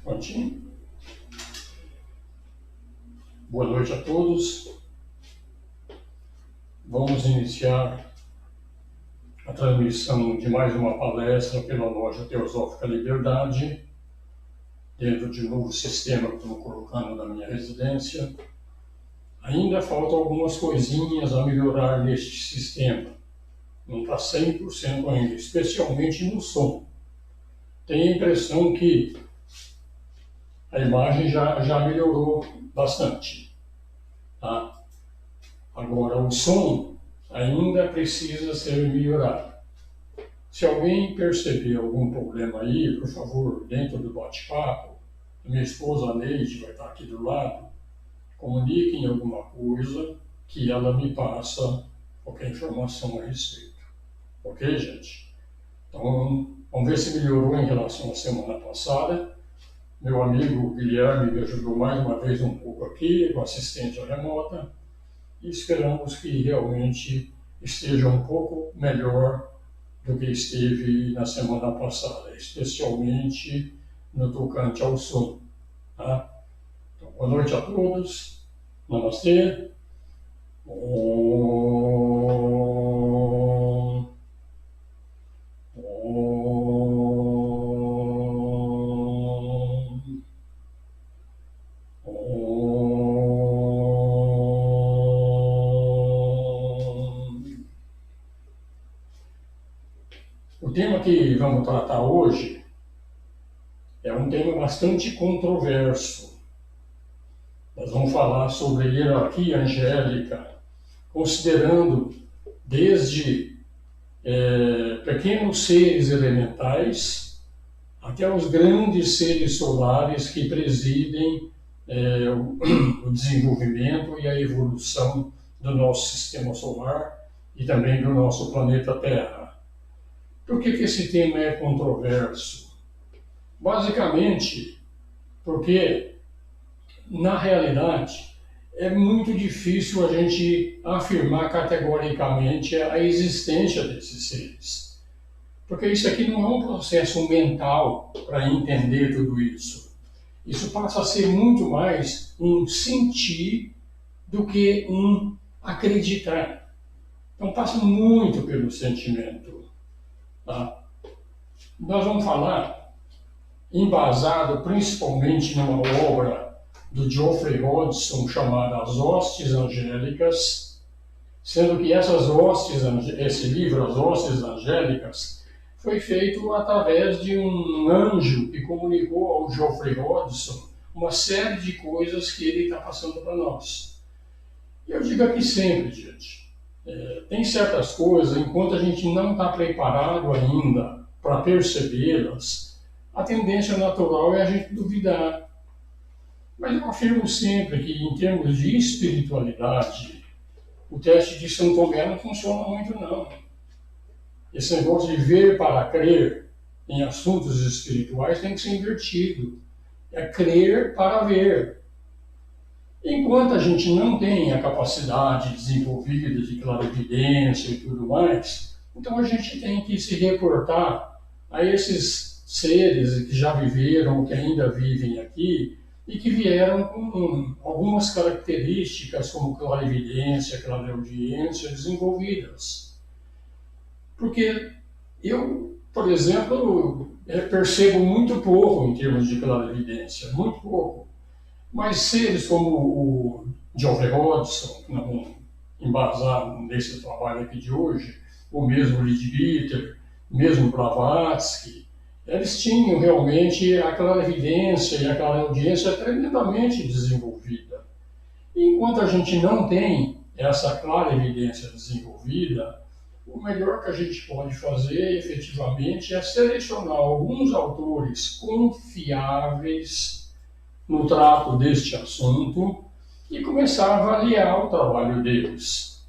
Prontinho. Boa noite a todos. Vamos iniciar a transmissão de mais uma palestra pela Loja Teosófica Liberdade, dentro de um novo sistema que estou colocando na minha residência. Ainda faltam algumas coisinhas a melhorar neste sistema. Não está 100% ainda, especialmente no som. Tenho a impressão que a imagem já melhorou bastante. Tá? Agora, o som ainda precisa ser melhorado. Se alguém perceber algum problema aí, por favor, dentro do bate-papo, minha esposa Neide vai estar aqui do lado, comuniquem alguma coisa que ela me passa qualquer informação a respeito. Ok, gente? Então, vamos ver se melhorou em relação à semana passada. Meu amigo Guilherme me ajudou mais uma vez um pouco aqui, com assistência remota, e esperamos que realmente esteja um pouco melhor do que esteve na semana passada, especialmente no tocante ao som. Tá? Então, boa noite a todos. Namastê. O tema que vamos tratar hoje é um tema bastante controverso. Nós vamos falar sobre hierarquia angélica, considerando desde pequenos seres elementais até os grandes seres solares que presidem o desenvolvimento e a evolução do nosso sistema solar e também do nosso planeta Terra. Por que esse tema é controverso? Basicamente, porque, na realidade, é muito difícil a gente afirmar categoricamente a existência desses seres. Porque isso aqui não é um processo mental para entender tudo isso. Isso passa a ser muito mais um sentir do que um acreditar. Então passa muito pelo sentimento. Tá? Nós vamos falar, embasado principalmente numa obra do Geoffrey Hodgson chamada As Hostes Angélicas, sendo que esse livro, As Hostes Angélicas, foi feito através de um anjo que comunicou ao Geoffrey Hodgson uma série de coisas que ele está passando para nós. E eu digo aqui sempre, gente, tem certas coisas, enquanto a gente não está preparado ainda para percebê-las, a tendência natural é a gente duvidar. Mas eu afirmo sempre que, em termos de espiritualidade, o teste de São Tomé não funciona muito, não. Esse negócio de ver para crer em assuntos espirituais tem que ser invertido. É crer para ver. Enquanto a gente não tem a capacidade desenvolvida de clarividência e tudo mais, então a gente tem que se reportar a esses seres que já viveram, que ainda vivem aqui, e que vieram com algumas características como clarividência, clareaudiência desenvolvidas. Porque eu, por exemplo, percebo muito pouco em termos de clarividência, muito pouco. Mas seres como o Geoffrey Hodgson, que nós vamos embasar nesse trabalho aqui de hoje, o mesmo Leadbeater, o mesmo Blavatsky, eles tinham realmente a clarividência e a clareaudiência tremendamente desenvolvida. E enquanto a gente não tem essa clarividência desenvolvida, o melhor que a gente pode fazer efetivamente é selecionar alguns autores confiáveis no trato deste assunto e começar a avaliar o trabalho deles.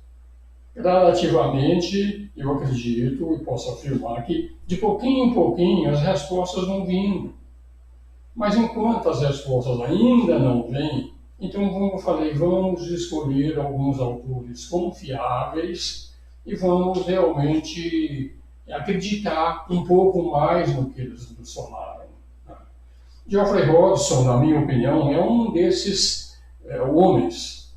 Gradativamente, eu acredito e posso afirmar que de pouquinho em pouquinho as respostas vão vindo. Mas enquanto as respostas ainda não vêm, então vamos escolher alguns autores confiáveis e vamos realmente acreditar um pouco mais no que eles nos falaram. Geoffrey Hodgson, na minha opinião, é um desses homens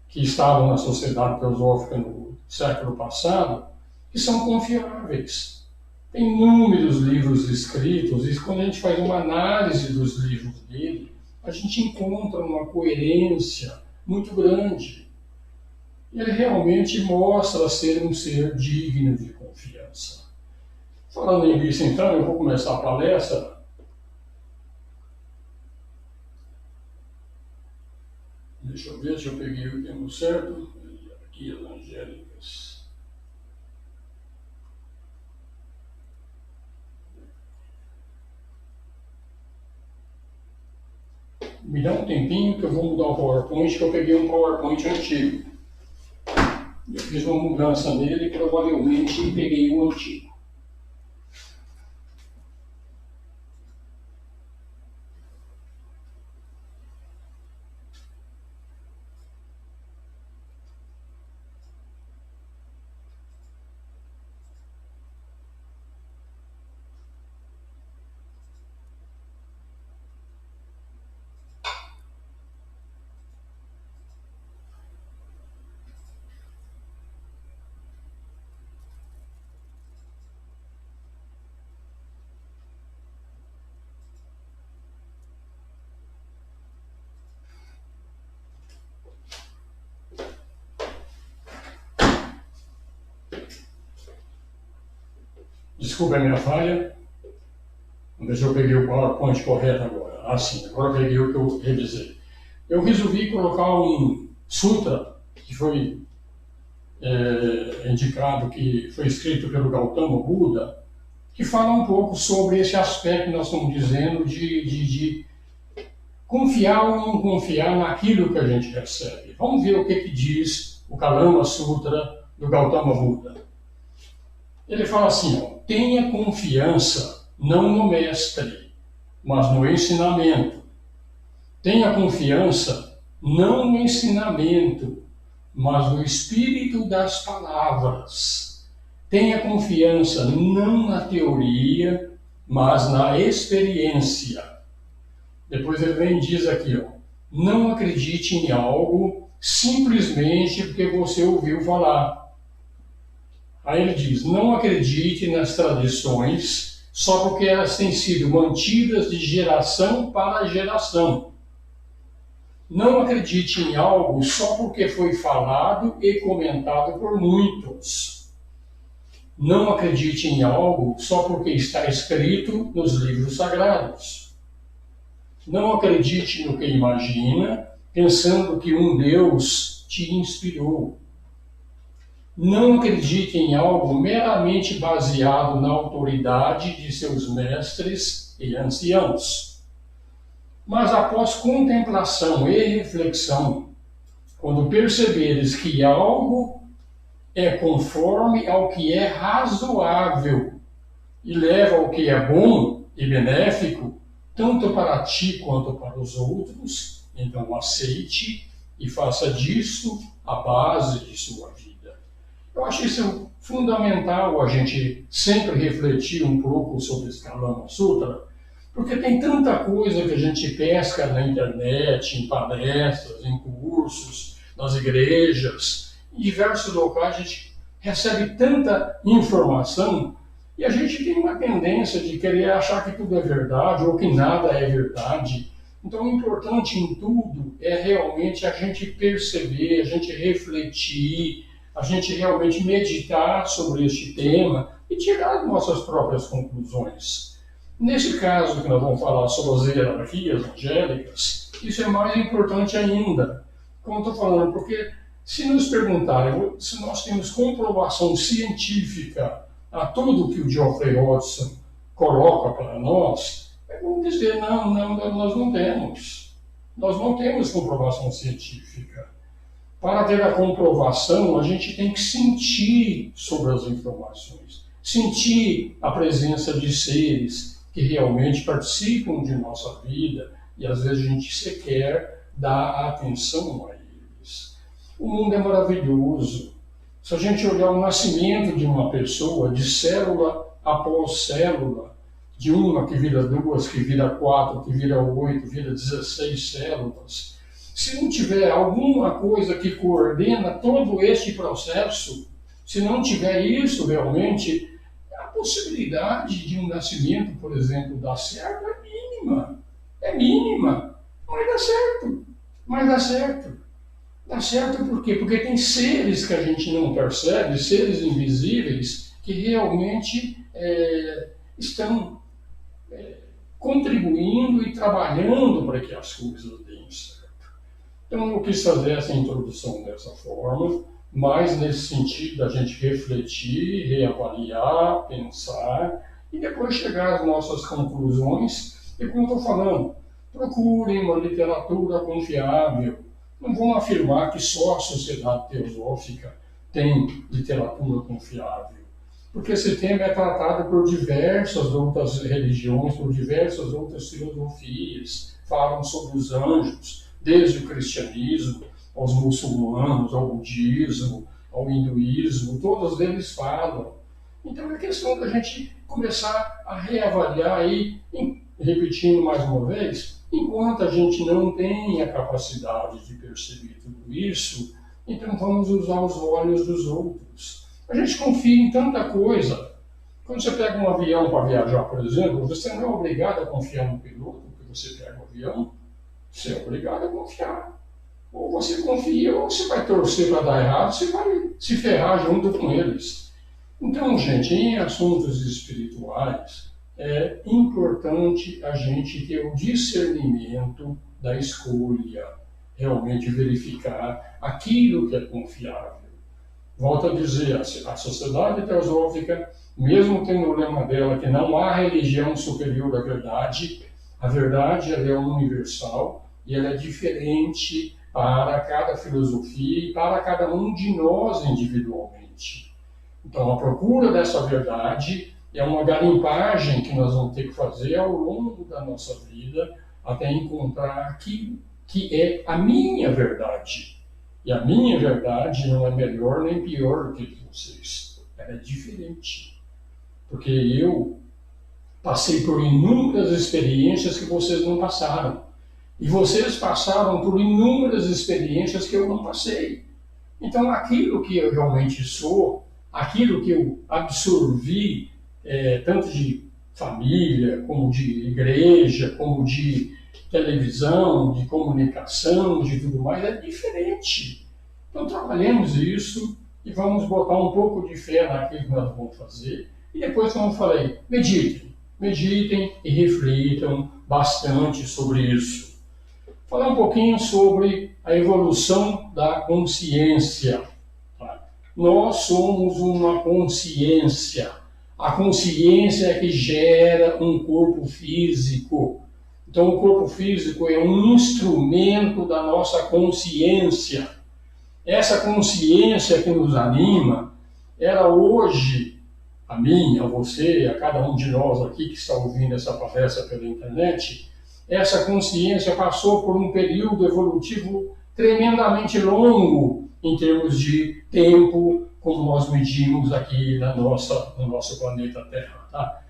que estavam na Sociedade Teosófica no século passado, que são confiáveis. Tem inúmeros livros escritos, e quando a gente faz uma análise dos livros dele, a gente encontra uma coerência muito grande. Ele realmente mostra ser um ser digno de confiança. Falando nisso, então, eu vou começar a palestra. Deixa eu ver se eu peguei o tempo certo. Aqui as angélicas. Me dá um tempinho que eu vou mudar o PowerPoint, que eu peguei um PowerPoint antigo. Eu fiz uma mudança nele e provavelmente peguei um antigo. Desculpa a minha falha. Vamos ver se eu peguei o PowerPoint correto agora. Ah, sim, agora eu peguei o que eu revisei. Eu resolvi colocar um sutra que foi indicado, que foi escrito pelo Gautama Buda, que fala um pouco sobre esse aspecto que nós estamos dizendo de confiar ou não confiar naquilo que a gente recebe. Vamos ver o que diz o Kalama Sutra do Gautama Buda. Ele fala assim, ó, tenha confiança não no mestre, mas no ensinamento. Tenha confiança não no ensinamento, mas no espírito das palavras. Tenha confiança não na teoria, mas na experiência. Depois ele vem e diz aqui, ó, não acredite em algo simplesmente porque você ouviu falar. Aí ele diz, não acredite nas tradições só porque elas têm sido mantidas de geração para geração. Não acredite em algo só porque foi falado e comentado por muitos. Não acredite em algo só porque está escrito nos livros sagrados. Não acredite no que imagina, pensando que um Deus te inspirou. Não acredite em algo meramente baseado na autoridade de seus mestres e anciãos. Mas após contemplação e reflexão, quando perceberes que algo é conforme ao que é razoável e leva ao que é bom e benéfico, tanto para ti quanto para os outros, então aceite e faça disso a base de sua vida. Eu acho isso fundamental, a gente sempre refletir um pouco sobre esse Kalama Sutra, porque tem tanta coisa que a gente pesca na internet, em palestras, em cursos, nas igrejas, em diversos locais a gente recebe tanta informação e a gente tem uma tendência de querer achar que tudo é verdade ou que nada é verdade. Então o importante em tudo é realmente a gente perceber, a gente refletir, a gente realmente meditar sobre este tema e tirar nossas próprias conclusões. Nesse caso que nós vamos falar sobre as hierarquias angélicas, isso é mais importante ainda. Como eu estou falando, porque se nos perguntarem se nós temos comprovação científica a tudo que o Geoffrey Hodgson coloca para nós, vamos dizer, não, nós não temos. Nós não temos comprovação científica. Para ter a comprovação, a gente tem que sentir sobre as informações, sentir a presença de seres que realmente participam de nossa vida e às vezes a gente sequer dá atenção a eles. O mundo é maravilhoso. Se a gente olhar o nascimento de uma pessoa, de célula após célula, de uma que vira duas, que vira quatro, que vira oito, vira 16 células. Se não tiver alguma coisa que coordena todo este processo, se não tiver isso realmente, a possibilidade de um nascimento, por exemplo, dar certo é mínima. É mínima. Mas dá certo. Mas dá certo. Dá certo por quê? Porque tem seres que a gente não percebe, seres invisíveis, que realmente estão contribuindo e trabalhando para que as coisas deem certo. Então, eu quis fazer essa introdução dessa forma, mais nesse sentido da gente refletir, reavaliar, pensar e depois chegar às nossas conclusões. E como estou falando, procurem uma literatura confiável. Não vão afirmar que só a Sociedade Teosófica tem literatura confiável, porque esse tema é tratado por diversas outras religiões, por diversas outras filosofias, falam sobre os anjos, desde o cristianismo, aos muçulmanos, ao budismo, ao hinduísmo, todos eles falam. Então é questão da gente começar a reavaliar aí, repetindo mais uma vez, enquanto a gente não tem a capacidade de perceber tudo isso, então vamos usar os olhos dos outros. A gente confia em tanta coisa. Quando você pega um avião para viajar, por exemplo, você não é obrigado a confiar no piloto, porque você pega o avião, você é obrigado a confiar. Ou você confia, ou você vai torcer para dar errado, você vai se ferrar junto com eles. Então, gente, em assuntos espirituais, é importante a gente ter o discernimento da escolha, realmente verificar aquilo que é confiável. Volto a dizer, a Sociedade Teosófica, mesmo tendo o lema dela que não há religião superior à verdade, a verdade ela é universal e ela é diferente para cada filosofia e para cada um de nós individualmente. Então, a procura dessa verdade é uma garimpagem que nós vamos ter que fazer ao longo da nossa vida até encontrar aquilo que é a minha verdade. E a minha verdade não é melhor nem pior do que de vocês. Ela é diferente. Porque eu passei por inúmeras experiências que vocês não passaram. E vocês passaram por inúmeras experiências que eu não passei. Então, aquilo que eu realmente sou, aquilo que eu absorvi, tanto de família, como de igreja, como de televisão, de comunicação, de tudo mais, é diferente. Então, trabalhemos isso e vamos botar um pouco de fé naquilo que nós vamos fazer. E depois, como eu falei, meditem e reflitam bastante sobre isso. Falar um pouquinho sobre a evolução da consciência. Nós somos uma consciência. A consciência é que gera um corpo físico. Então, o corpo físico é um instrumento da nossa consciência. Essa consciência que nos anima, ela hoje, a mim, a você, a cada um de nós aqui que está ouvindo essa palestra pela internet, essa consciência passou por um período evolutivo tremendamente longo em termos de tempo, como nós medimos aqui no nosso planeta Terra. Tá?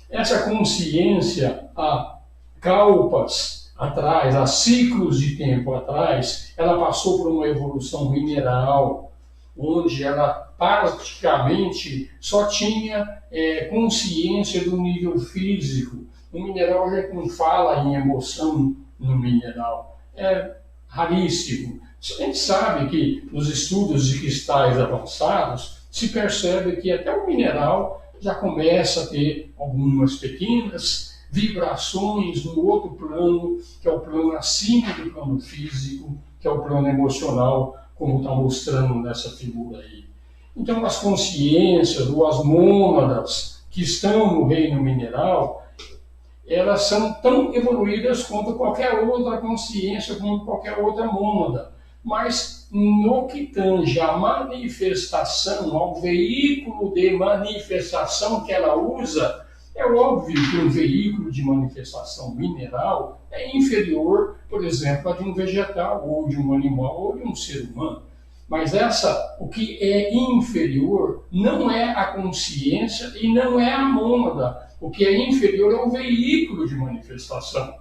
Essa consciência, há kalpas atrás, há ciclos de tempo atrás, ela passou por uma evolução mineral, onde ela praticamente só tinha consciência do nível físico. O mineral, a gente não fala em emoção no mineral, é raríssimo. A gente sabe que nos estudos de cristais avançados se percebe que até o mineral já começa a ter algumas pequenas vibrações no outro plano, que é o plano acima do plano físico, que é o plano emocional, como está mostrando nessa figura aí. Então, as consciências ou as mônadas que estão no reino mineral, elas são tão evoluídas quanto qualquer outra consciência, como qualquer outra mônada. Mas no que tange à manifestação, ao veículo de manifestação que ela usa, é óbvio que um veículo de manifestação mineral é inferior, por exemplo, a de um vegetal, ou de um animal, ou de um ser humano. Mas o que é inferior não é a consciência e não é a mônada, O que é inferior é o veículo de manifestação.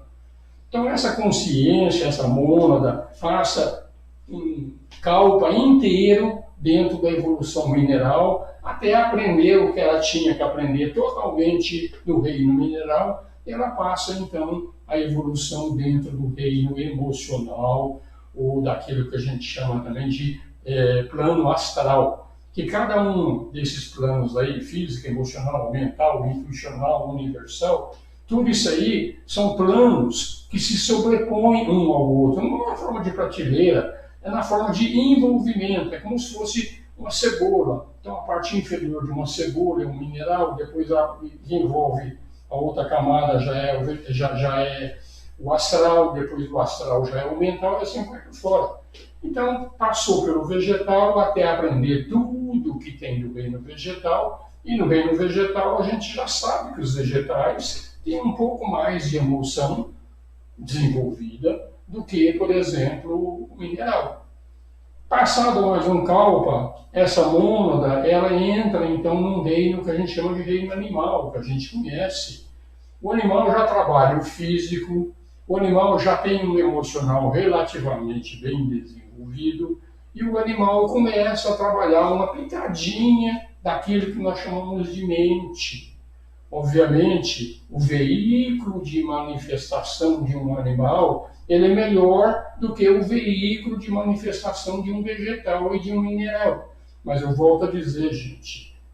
Então, essa consciência, essa mônada, passa um calpa inteiro dentro da evolução mineral, até aprender o que ela tinha que aprender totalmente no reino mineral, ela passa, então, a evolução dentro do reino emocional, ou daquilo que a gente chama também de plano astral, que cada um desses planos aí, físico, emocional, mental, intuicional, universal, tudo isso aí são planos que se sobrepõem um ao outro, não é uma forma de prateleira, é na forma de envolvimento, é como se fosse uma cebola. Então a parte inferior de uma cebola é um mineral, depois envolve a outra camada, já é o astral, depois do astral já é o mental, e assim vai por fora. Então passou pelo vegetal até aprender tudo que tem no reino vegetal, e no reino vegetal a gente já sabe que os vegetais têm um pouco mais de emoção desenvolvida do que, por exemplo, o mineral. Passado mais um kalpa, essa mônada, ela entra então num reino que a gente chama de reino animal, que a gente conhece. O animal já trabalha o físico, o animal já tem um emocional relativamente bem desenvolvido, e o animal começa a trabalhar uma pitadinha daquilo que nós chamamos de mente. Obviamente, o veículo de manifestação de um animal, ele é melhor do que o veículo de manifestação de um vegetal e de um mineral. Mas eu volto a dizer,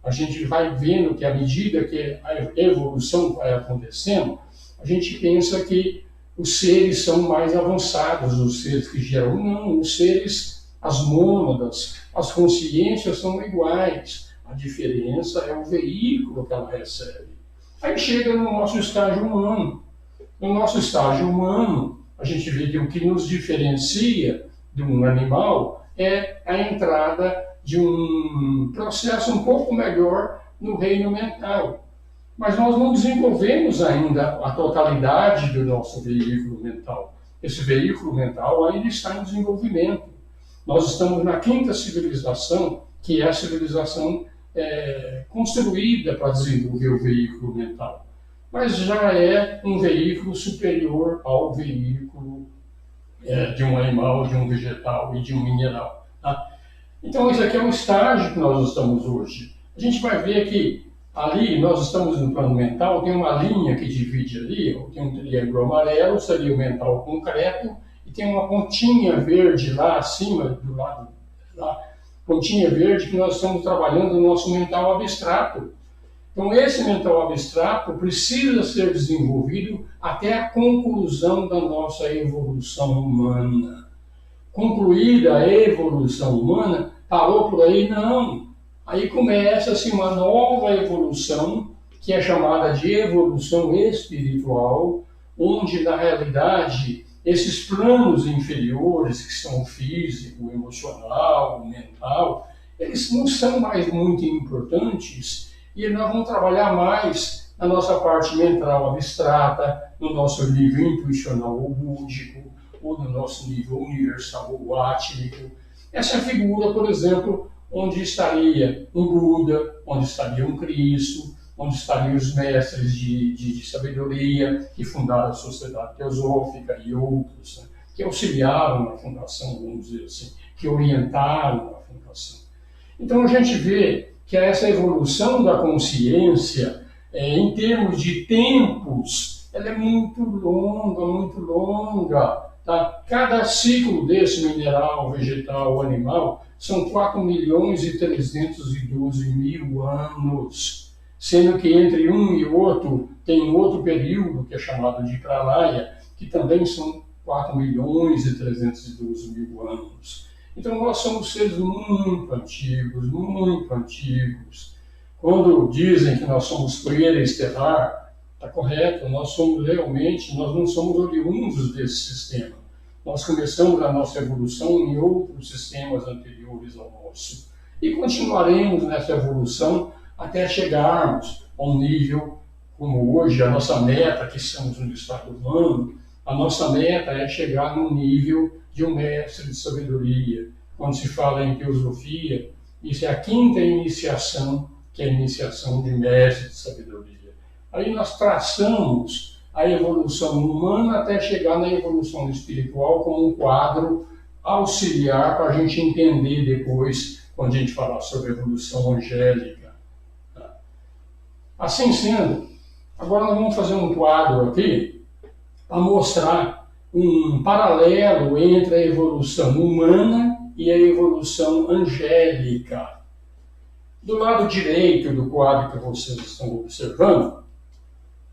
a gente vai vendo que à medida que a evolução vai acontecendo, a gente pensa que os seres são mais avançados, os seres que geram. Não, os seres, as mônadas, as consciências são iguais. A diferença é o veículo que ela recebe. Aí chega no nosso estágio humano. No nosso estágio humano, a gente vê que o que nos diferencia de um animal é a entrada de um processo um pouco melhor no reino mental. Mas nós não desenvolvemos ainda a totalidade do nosso veículo mental. Esse veículo mental ainda está em desenvolvimento. Nós estamos na quinta civilização, que é a civilização construída para desenvolver o veículo mental. Mas já é um veículo superior ao veículo de um animal, de um vegetal e de um mineral. Tá? Então, esse aqui é o estágio que nós estamos hoje. A gente vai ver que ali, nós estamos no plano mental, tem uma linha que divide ali, tem um triângulo amarelo, seria o mental concreto, e tem uma pontinha verde lá acima, do lado lá, pontinha verde, que nós estamos trabalhando no nosso mental abstrato. Então, esse mental abstrato precisa ser desenvolvido até a conclusão da nossa evolução humana. Concluída a evolução humana, parou por aí? Não. Aí começa-se uma nova evolução, que é chamada de evolução espiritual, onde, na realidade, esses planos inferiores, que são o físico, o emocional, o mental, eles não são mais muito importantes, e nós vamos trabalhar mais na nossa parte mental abstrata, no nosso nível intuicional ou búdico, ou no nosso nível universal ou átmico. Essa figura, por exemplo, onde estaria um Buda, onde estaria um Cristo, onde estariam os mestres de sabedoria que fundaram a Sociedade Teosófica e outros, né, que auxiliaram na fundação, vamos dizer assim, que orientaram a fundação. Então a gente vê que essa evolução da consciência, em termos de tempos, ela é muito longa, muito longa. Tá? Cada ciclo desse mineral, vegetal, animal, são 4.312.000 anos, sendo que entre um e outro tem um outro período, que é chamado de Pralaya, que também são 4.312.000 anos. Então nós somos seres muito antigos, muito antigos. Quando dizem que nós somos poeira estelar, está correto, nós somos realmente, nós não somos oriundos desse sistema. Nós começamos a nossa evolução em outros sistemas anteriores ao nosso. E continuaremos nessa evolução até chegarmos a um nível como hoje, a nossa meta, que estamos no estado humano, a nossa meta é chegar no nível de um mestre de sabedoria. Quando se fala em teosofia, isso é a quinta iniciação, que é a iniciação de mestre de sabedoria. Aí nós traçamos a evolução humana até chegar na evolução espiritual como um quadro auxiliar para a gente entender depois, quando a gente falar sobre a evolução angélica. Assim sendo, agora nós vamos fazer um quadro aqui para mostrar um paralelo entre a evolução humana e a evolução angélica. Do lado direito do quadro que vocês estão observando,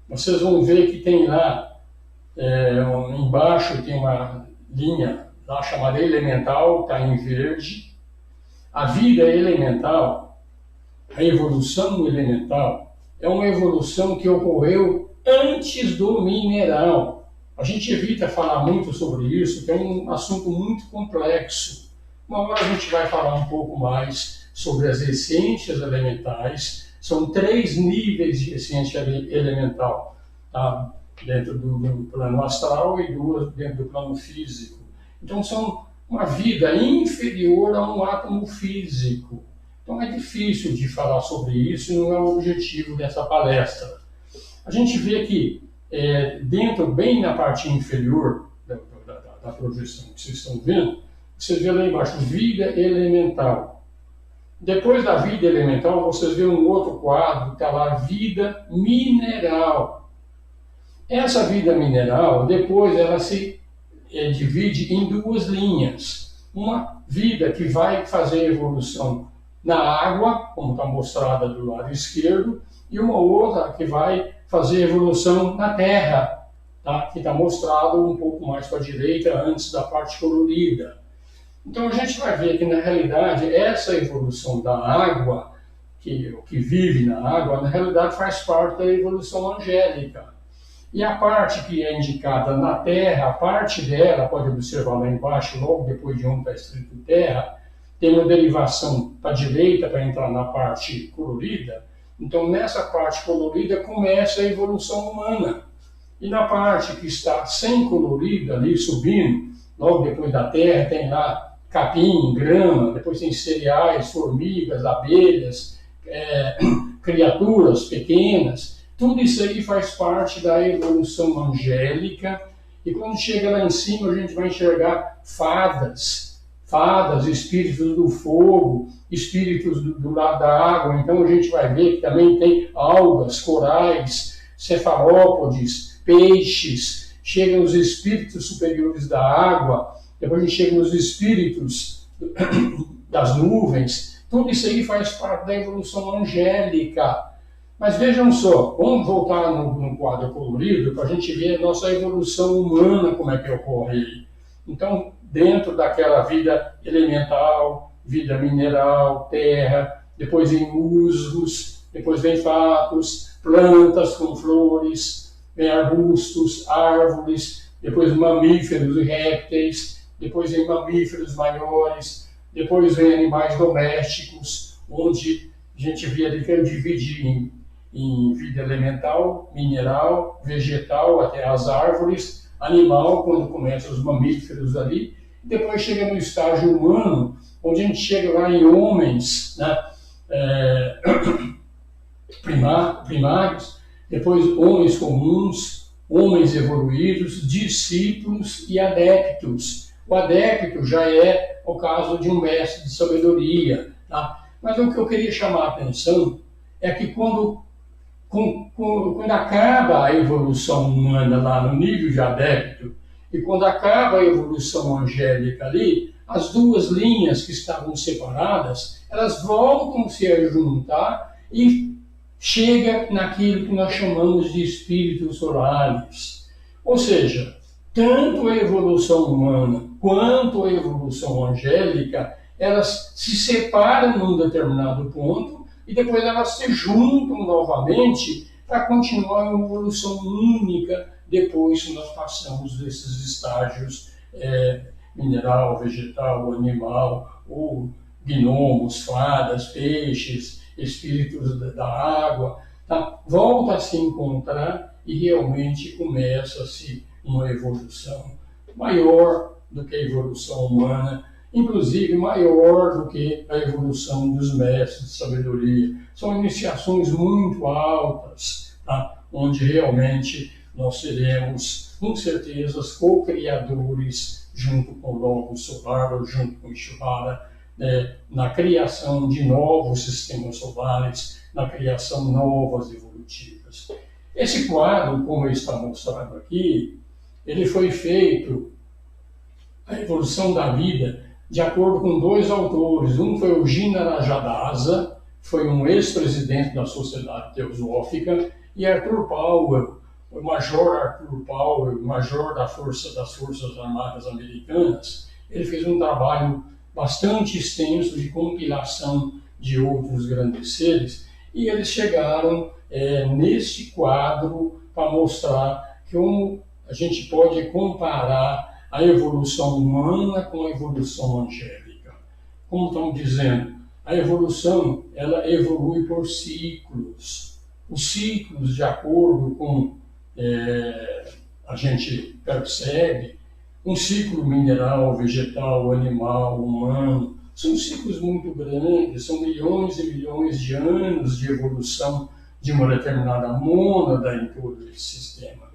vocês vão ver que tem lá, embaixo tem uma linha lá chamada elemental, está em verde. A vida elemental, a evolução elemental, é uma evolução que ocorreu antes do mineral. A gente evita falar muito sobre isso, que é um assunto muito complexo. Uma hora a gente vai falar um pouco mais sobre as essências elementais. São 3 níveis de essência elemental, tá? Dentro do plano astral e 2 dentro do plano físico. Então são uma vida inferior a um átomo físico. Então é difícil de falar sobre isso e não é o objetivo dessa palestra. A gente vê que dentro, bem na parte inferior da projeção que vocês estão vendo, você vê lá embaixo, vida elemental. Depois da vida elemental, vocês vê um outro quadro, que está lá, vida mineral. Essa vida mineral, depois ela se divide em 2 linhas. Uma vida que vai fazer evolução na água, como está mostrada do lado esquerdo, e uma outra que vai fazer evolução na terra, tá? Que está mostrado um pouco mais para a direita, antes da parte colorida. Então a gente vai ver que, na realidade, essa evolução da água, que vive na água, na realidade faz parte da evolução angélica. E a parte que é indicada na terra, a parte dela, pode observar lá embaixo, logo depois de onde está escrito terra, tem uma derivação para a direita para entrar na parte colorida. Então, nessa parte colorida começa a evolução humana. E na parte que está sem colorida, ali subindo, logo depois da terra, tem lá capim, grama, depois tem cereais, formigas, abelhas, criaturas pequenas. Tudo isso aí faz parte da evolução angélica. E quando chega lá em cima, a gente vai enxergar fadas, espíritos do fogo, espíritos do lado da água. Então a gente vai ver que também tem algas, corais, cefalópodes, peixes. Chegam os espíritos superiores da água, depois a gente chega nos espíritos das nuvens. Tudo isso aí faz parte da evolução angélica. Mas vejam só, vamos voltar no quadro colorido para a gente ver a nossa evolução humana, como é que ocorre. Então, dentro daquela vida elemental, vida mineral, terra, depois vem musgos, depois vem fatos, plantas com flores, vem arbustos, árvores, depois mamíferos e répteis, depois vem mamíferos maiores, depois vem animais domésticos, onde a gente vê ali que eu dividi em vida elemental, mineral, vegetal, até as árvores, animal, quando começam os mamíferos ali, depois chega no estágio humano, onde a gente chega lá em homens, né, primários, depois homens comuns, homens evoluídos, discípulos e adeptos. O adepto já é o caso de um mestre de sabedoria, tá? Mas o que eu queria chamar a atenção é que quando acaba a evolução humana lá no nível de adepto, e quando acaba a evolução angélica ali, as 2 linhas que estavam separadas, elas voltam a se juntar e chega naquilo que nós chamamos de espíritos solares. Ou seja, tanto a evolução humana quanto a evolução angélica, elas se separam num determinado ponto e depois elas se juntam novamente para continuar uma evolução única depois que nós passamos desses estágios mineral, vegetal, animal, ou gnomos, fadas, peixes, espíritos da água, tá? Volta a se encontrar e realmente começa-se uma evolução maior do que a evolução humana, inclusive maior do que a evolução dos mestres de sabedoria. São iniciações muito altas, tá? onde realmente nós seremos, com certeza, co-criadores junto com o Logos Solar ou junto com Ishvara, na criação de novos sistemas solares, na criação novas evolutivas. Esse quadro, como está mostrado aqui, ele foi feito, a evolução da vida, de acordo com dois autores. Um foi o Gina Rajadasa, foi um ex-presidente da Sociedade Teosófica, e Arthur Powell, o Major Arthur Powell, Major das Forças Armadas Americanas. Ele fez um trabalho bastante extenso de compilação de outros grandes seres, e eles chegaram neste quadro para mostrar como a gente pode comparar a evolução humana com a evolução angélica. Como estamos dizendo, a evolução ela evolui por ciclos. Os ciclos, de acordo com a gente percebe, um ciclo mineral, vegetal, animal, humano, são ciclos muito grandes, são milhões e milhões de anos de evolução de uma determinada mônada em todo esse sistema.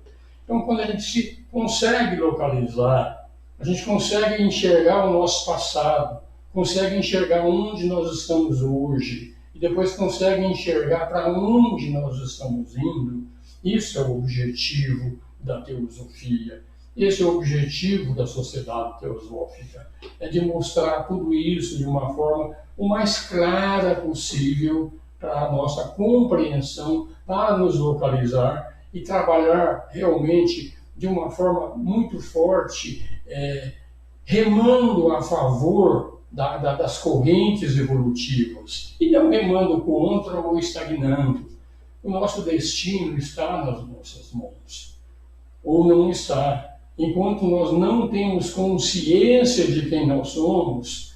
Então, quando a gente consegue localizar, a gente consegue enxergar o nosso passado, consegue enxergar onde nós estamos hoje, e depois consegue enxergar para onde nós estamos indo. Isso é o objetivo da teosofia. Esse é o objetivo da Sociedade Teosófica, é de mostrar tudo isso de uma forma o mais clara possível para a nossa compreensão, para nos localizar e trabalhar realmente de uma forma muito forte, remando a favor das correntes evolutivas e não remando contra ou estagnando. O nosso destino está nas nossas mãos, ou não está. Enquanto nós não temos consciência de quem nós somos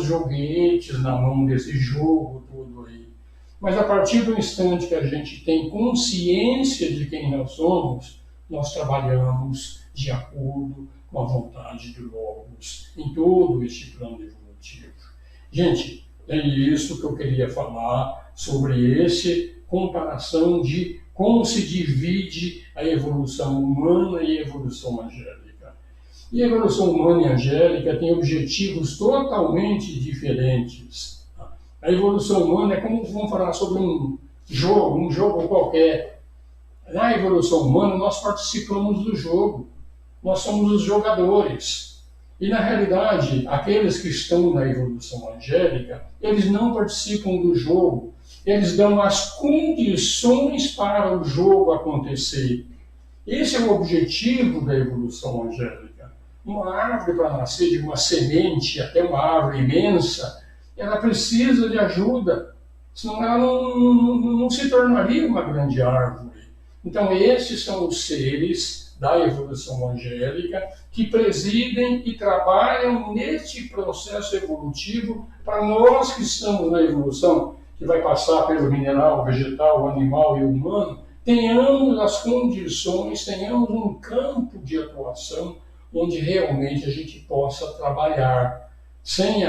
joguetes na mão desse jogo todo aí. Mas a partir do instante que a gente tem consciência de quem nós somos, nós trabalhamos de acordo com a vontade de Logos em todo este plano evolutivo. Gente, é isso que eu queria falar sobre essa comparação de como se divide a evolução humana e a evolução angélica. E a evolução humana e angélica têm objetivos totalmente diferentes. A evolução humana é como vamos falar sobre um jogo qualquer. Na evolução humana, nós participamos do jogo, nós somos os jogadores. E, na realidade, aqueles que estão na evolução angélica, eles não participam do jogo, eles dão as condições para o jogo acontecer. Esse é o objetivo da evolução angélica. Uma árvore, para nascer de uma semente até uma árvore imensa, ela precisa de ajuda, senão ela não se tornaria uma grande árvore. Então, esses são os seres da evolução angélica que presidem e trabalham neste processo evolutivo para nós que estamos na evolução, que vai passar pelo mineral, vegetal, animal e humano, tenhamos as condições, tenhamos um campo de atuação onde realmente a gente possa trabalhar. Sem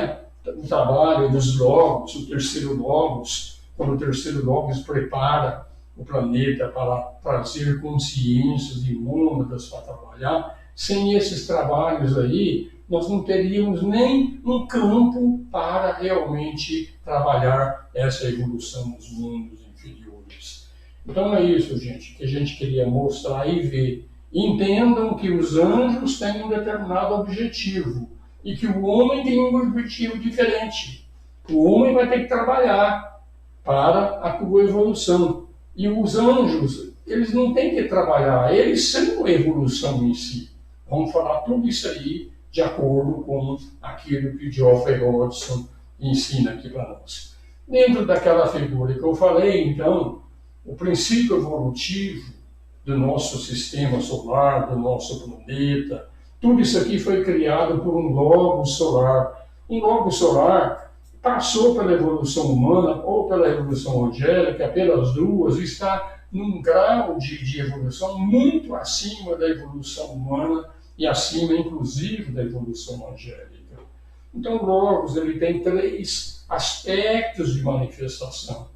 o trabalho dos logos, o terceiro logos, quando o terceiro logos prepara o planeta para trazer consciências de mônadas para trabalhar, sem esses trabalhos aí, nós não teríamos nem um campo para realmente trabalhar essa evolução nos mundos inferiores. Então é isso, gente, que a gente queria mostrar e ver. Entendam que os anjos têm um determinado objetivo e que o homem tem um objetivo diferente. O homem vai ter que trabalhar para a tua evolução. E os anjos, eles não têm que trabalhar, eles são a evolução em si. Vamos falar tudo isso aí de acordo com aquilo que Geoffrey Hodgson ensina aqui para nós. Dentro daquela figura que eu falei, então, o princípio evolutivo do nosso sistema solar, do nosso planeta, tudo isso aqui foi criado por um logo solar. Um logo solar passou pela evolução humana ou pela evolução angélica, pelas duas, e está num grau de evolução muito acima da evolução humana e acima, inclusive, da evolução angélica. Então, o Logos ele tem três aspectos de manifestação.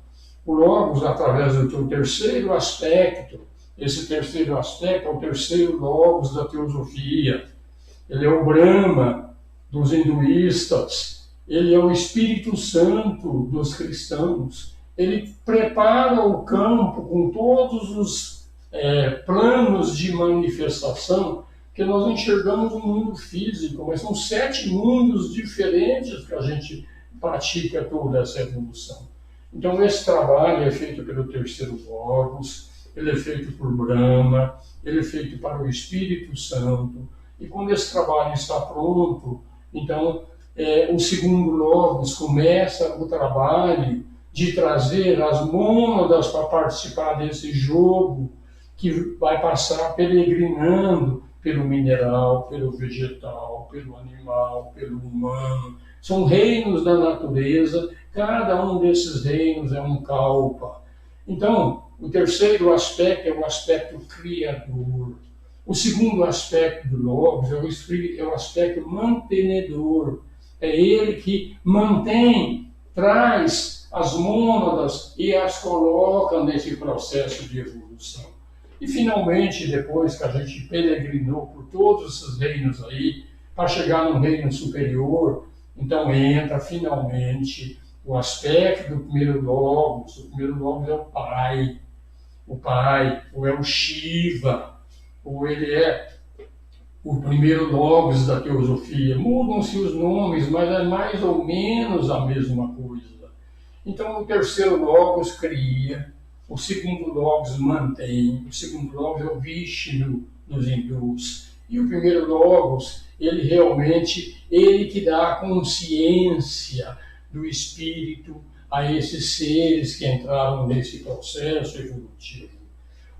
o Logos através do teu terceiro aspecto. Esse terceiro aspecto é o terceiro Logos da teosofia. Ele é o Brahma dos hinduístas, ele é o Espírito Santo dos cristãos. Ele prepara o campo com todos os planos de manifestação que nós enxergamos no mundo físico, mas são 7 mundos diferentes que a gente pratica toda essa evolução. Então esse trabalho é feito pelo terceiro Logos, ele é feito por Brahma, ele é feito para o Espírito Santo, e quando esse trabalho está pronto, então o segundo Logos começa o trabalho de trazer as mônadas para participar desse jogo, que vai passar peregrinando pelo mineral, pelo vegetal, pelo animal, pelo humano. São reinos da natureza, cada um desses reinos é um kalpa. Então, o terceiro aspecto é o aspecto criador. O segundo aspecto do Logos é o aspecto mantenedor. É ele que mantém, traz as mônadas e as coloca nesse processo de evolução. E finalmente, depois que a gente peregrinou por todos esses reinos aí, para chegar num reino superior, então entra finalmente o aspecto do primeiro Logos. O primeiro Logos é o Pai, ou é o Shiva, ou ele é o primeiro Logos da teosofia. Mudam-se os nomes, mas é mais ou menos a mesma coisa. Então o terceiro Logos cria, o segundo Logos mantém, o segundo Logos é o Vishnu nos hindus, e o primeiro Logos, ele realmente, ele que dá a consciência do espírito a esses seres que entraram nesse processo evolutivo.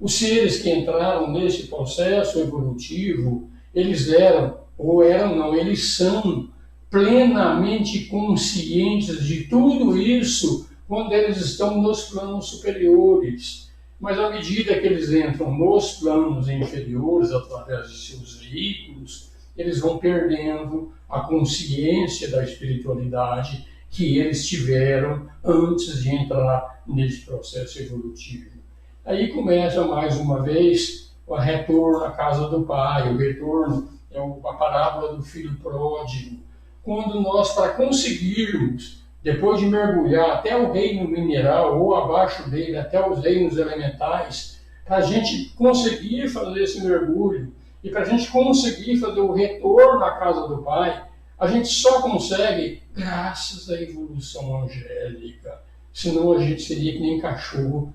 Os seres que entraram nesse processo evolutivo, eles eles são plenamente conscientes de tudo isso quando eles estão nos planos superiores. Mas à medida que eles entram nos planos inferiores, através de seus veículos, eles vão perdendo a consciência da espiritualidade que eles tiveram antes de entrar nesse processo evolutivo. Aí começa mais uma vez o retorno à casa do Pai. O retorno é a parábola do filho pródigo. Quando nós, para conseguirmos, depois de mergulhar até o reino mineral ou abaixo dele, até os reinos elementais, para a gente conseguir fazer esse mergulho e para a gente conseguir fazer o retorno à casa do Pai, a gente só consegue graças à evolução angélica. Senão a gente seria que nem cachorro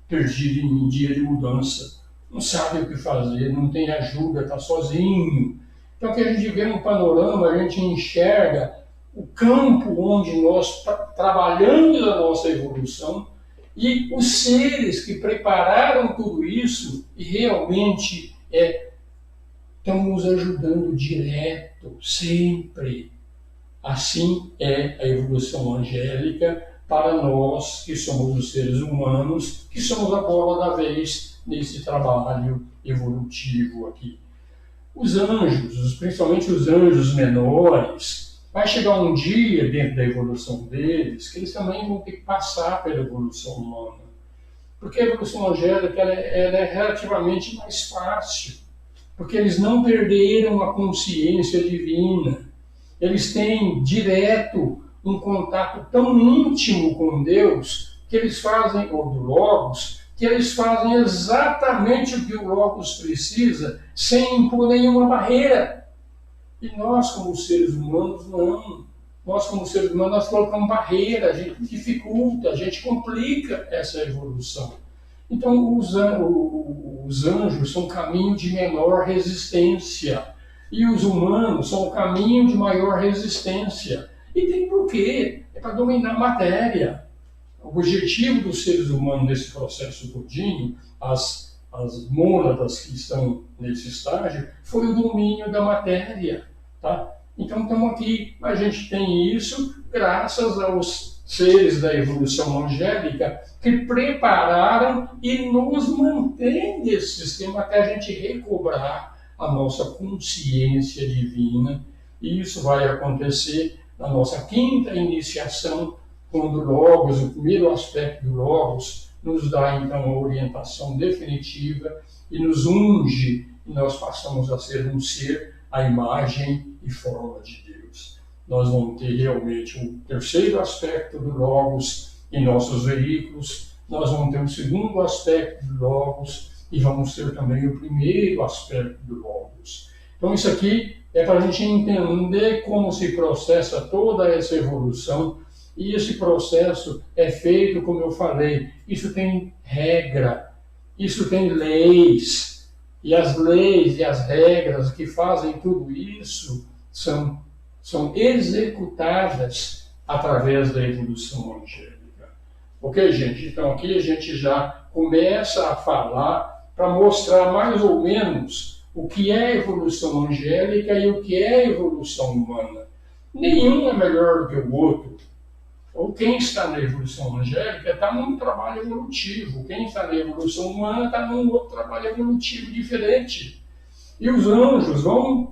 perdido em dia de mudança. Não sabe o que fazer, não tem ajuda, está sozinho. Então, que a gente vê no panorama, a gente enxerga o campo onde nós trabalhamos a nossa evolução e os seres que prepararam tudo isso e realmente estão nos ajudando direto, sempre. Assim é a evolução angélica para nós que somos os seres humanos, que somos a bola da vez nesse trabalho evolutivo aqui. Os anjos, principalmente os anjos menores, vai chegar um dia dentro da evolução deles que eles também vão ter que passar pela evolução humana. Porque a evolução angélica ela é relativamente mais fácil, porque eles não perderam a consciência divina. Eles têm direto um contato tão íntimo com Deus que eles fazem, ou do Logos, que eles fazem exatamente o que o Logos precisa, sem impor nenhuma barreira. E nós, como seres humanos, não. Nós, como seres humanos, nós colocamos barreira, a gente dificulta, a gente complica essa evolução. Então, os anjos são um caminho de menor resistência, e os humanos são um caminho de maior resistência. E tem porquê, é para dominar a matéria. O objetivo dos seres humanos nesse processo todinho, as mônadas que estão nesse estágio, foi o domínio da matéria. Tá? Então estamos aqui, a gente tem isso graças aos seres da evolução angélica que prepararam e nos mantém nesse sistema até a gente recobrar a nossa consciência divina. E isso vai acontecer na nossa quinta iniciação, quando o Logos, o primeiro aspecto do Logos, nos dá então a orientação definitiva e nos unge, e nós passamos a ser um ser à imagem e forma de Deus. Nós vamos ter realmente o terceiro aspecto do Logos em nossos veículos, nós vamos ter o segundo aspecto do Logos e vamos ter também o primeiro aspecto do Logos. Então isso aqui é para a gente entender como se processa toda essa evolução, e esse processo é feito, como eu falei, isso tem regra, isso tem leis, e as leis e as regras que fazem tudo isso são executadas através da evolução angélica. Ok, gente? Então aqui a gente já começa a falar para mostrar mais ou menos o que é evolução angélica e o que é evolução humana. Nenhum é melhor do que o outro. Ou quem está na evolução angélica está num trabalho evolutivo, quem está na evolução humana está num outro trabalho evolutivo diferente. E os anjos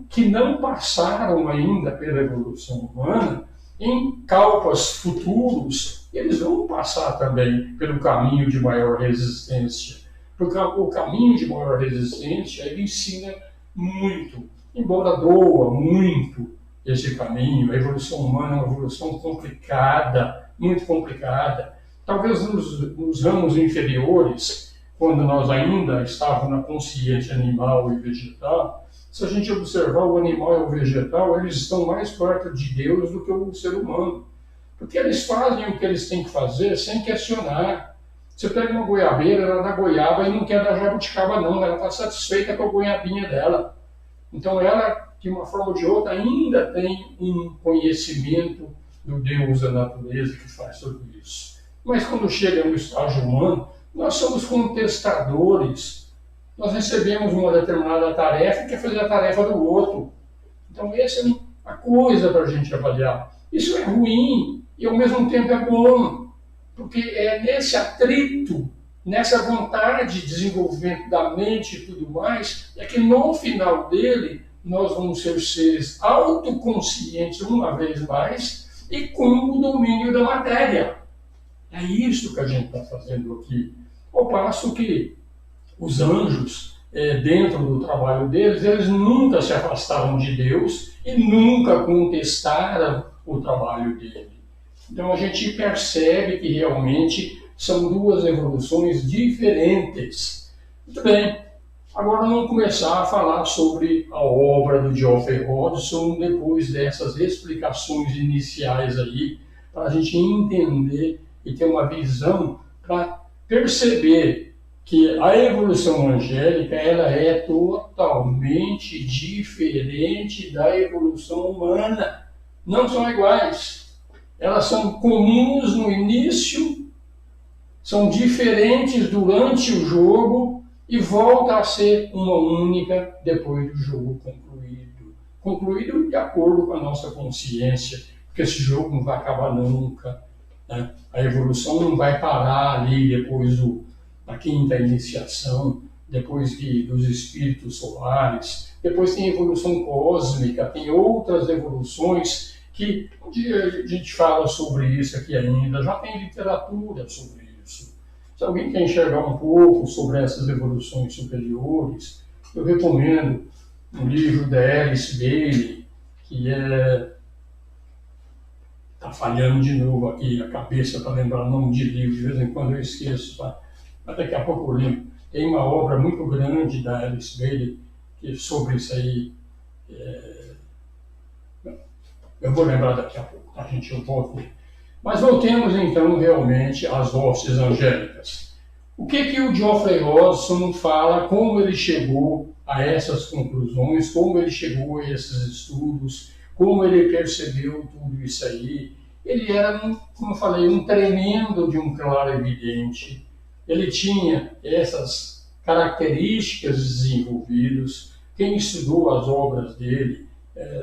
que não passaram ainda pela evolução humana, em kalpas futuros, eles vão passar também pelo caminho de maior resistência. Porque o caminho de maior resistência, ele ensina muito, embora doa muito esse caminho. A evolução humana é uma evolução complicada, muito complicada. Talvez nos ramos inferiores, quando nós ainda estávamos na consciência animal e vegetal, se a gente observar o animal e o vegetal, eles estão mais perto de Deus do que o ser humano. Porque eles fazem o que eles têm que fazer sem questionar. Você pega uma goiabeira, ela dá goiaba e não quer dar jabuticaba não, ela está satisfeita com a goiabinha dela. Então ela, de uma forma ou de outra, ainda tem um conhecimento do Deus da natureza que faz tudo isso. Mas quando chega no estágio humano, nós somos contestadores. Nós recebemos uma determinada tarefa e quer fazer a tarefa do outro. Então essa é a coisa para a gente avaliar. Isso é ruim e ao mesmo tempo é bom, porque é nesse atrito, nessa vontade de desenvolvimento da mente e tudo mais, é que no final dele nós vamos ser seres autoconscientes uma vez mais e com o domínio da matéria. É isso que a gente está fazendo aqui. Ao passo que os anjos, dentro do trabalho deles, eles nunca se afastaram de Deus e nunca contestaram o trabalho dele. Então a gente percebe que realmente são duas evoluções diferentes. Muito bem, agora vamos começar a falar sobre a obra do Geoffrey Hodgson, depois dessas explicações iniciais aí, para a gente entender e ter uma visão para perceber que a evolução angélica ela é totalmente diferente da evolução humana. Não são iguais. Elas são comuns no início, são diferentes durante o jogo e volta a ser uma única depois do jogo concluído. Concluído de acordo com a nossa consciência, porque esse jogo não vai acabar nunca. Né? A evolução não vai parar ali depois da quinta iniciação, depois dos espíritos solares. Depois tem evolução cósmica, tem outras evoluções que um dia a gente fala sobre isso aqui ainda, já tem literatura sobre isso. Se alguém quer enxergar um pouco sobre essas evoluções superiores, eu recomendo um livro da Alice Bailey, que está falhando de novo aqui a cabeça para lembrar o nome de livro, de vez em quando eu esqueço, tá? Mas daqui a pouco eu lembro. Tem uma obra muito grande da Alice Bailey que sobre isso aí. Eu vou lembrar daqui a pouco, tá, gente? Eu volto. Mas voltemos então realmente às hostes angélicas. O que o Geoffrey Hodgson fala, como ele chegou a essas conclusões, como ele chegou a esses estudos, como ele percebeu tudo isso aí. Ele era, como eu falei, um tremendo de um clarividente. Ele tinha essas características desenvolvidas. Quem estudou as obras dele,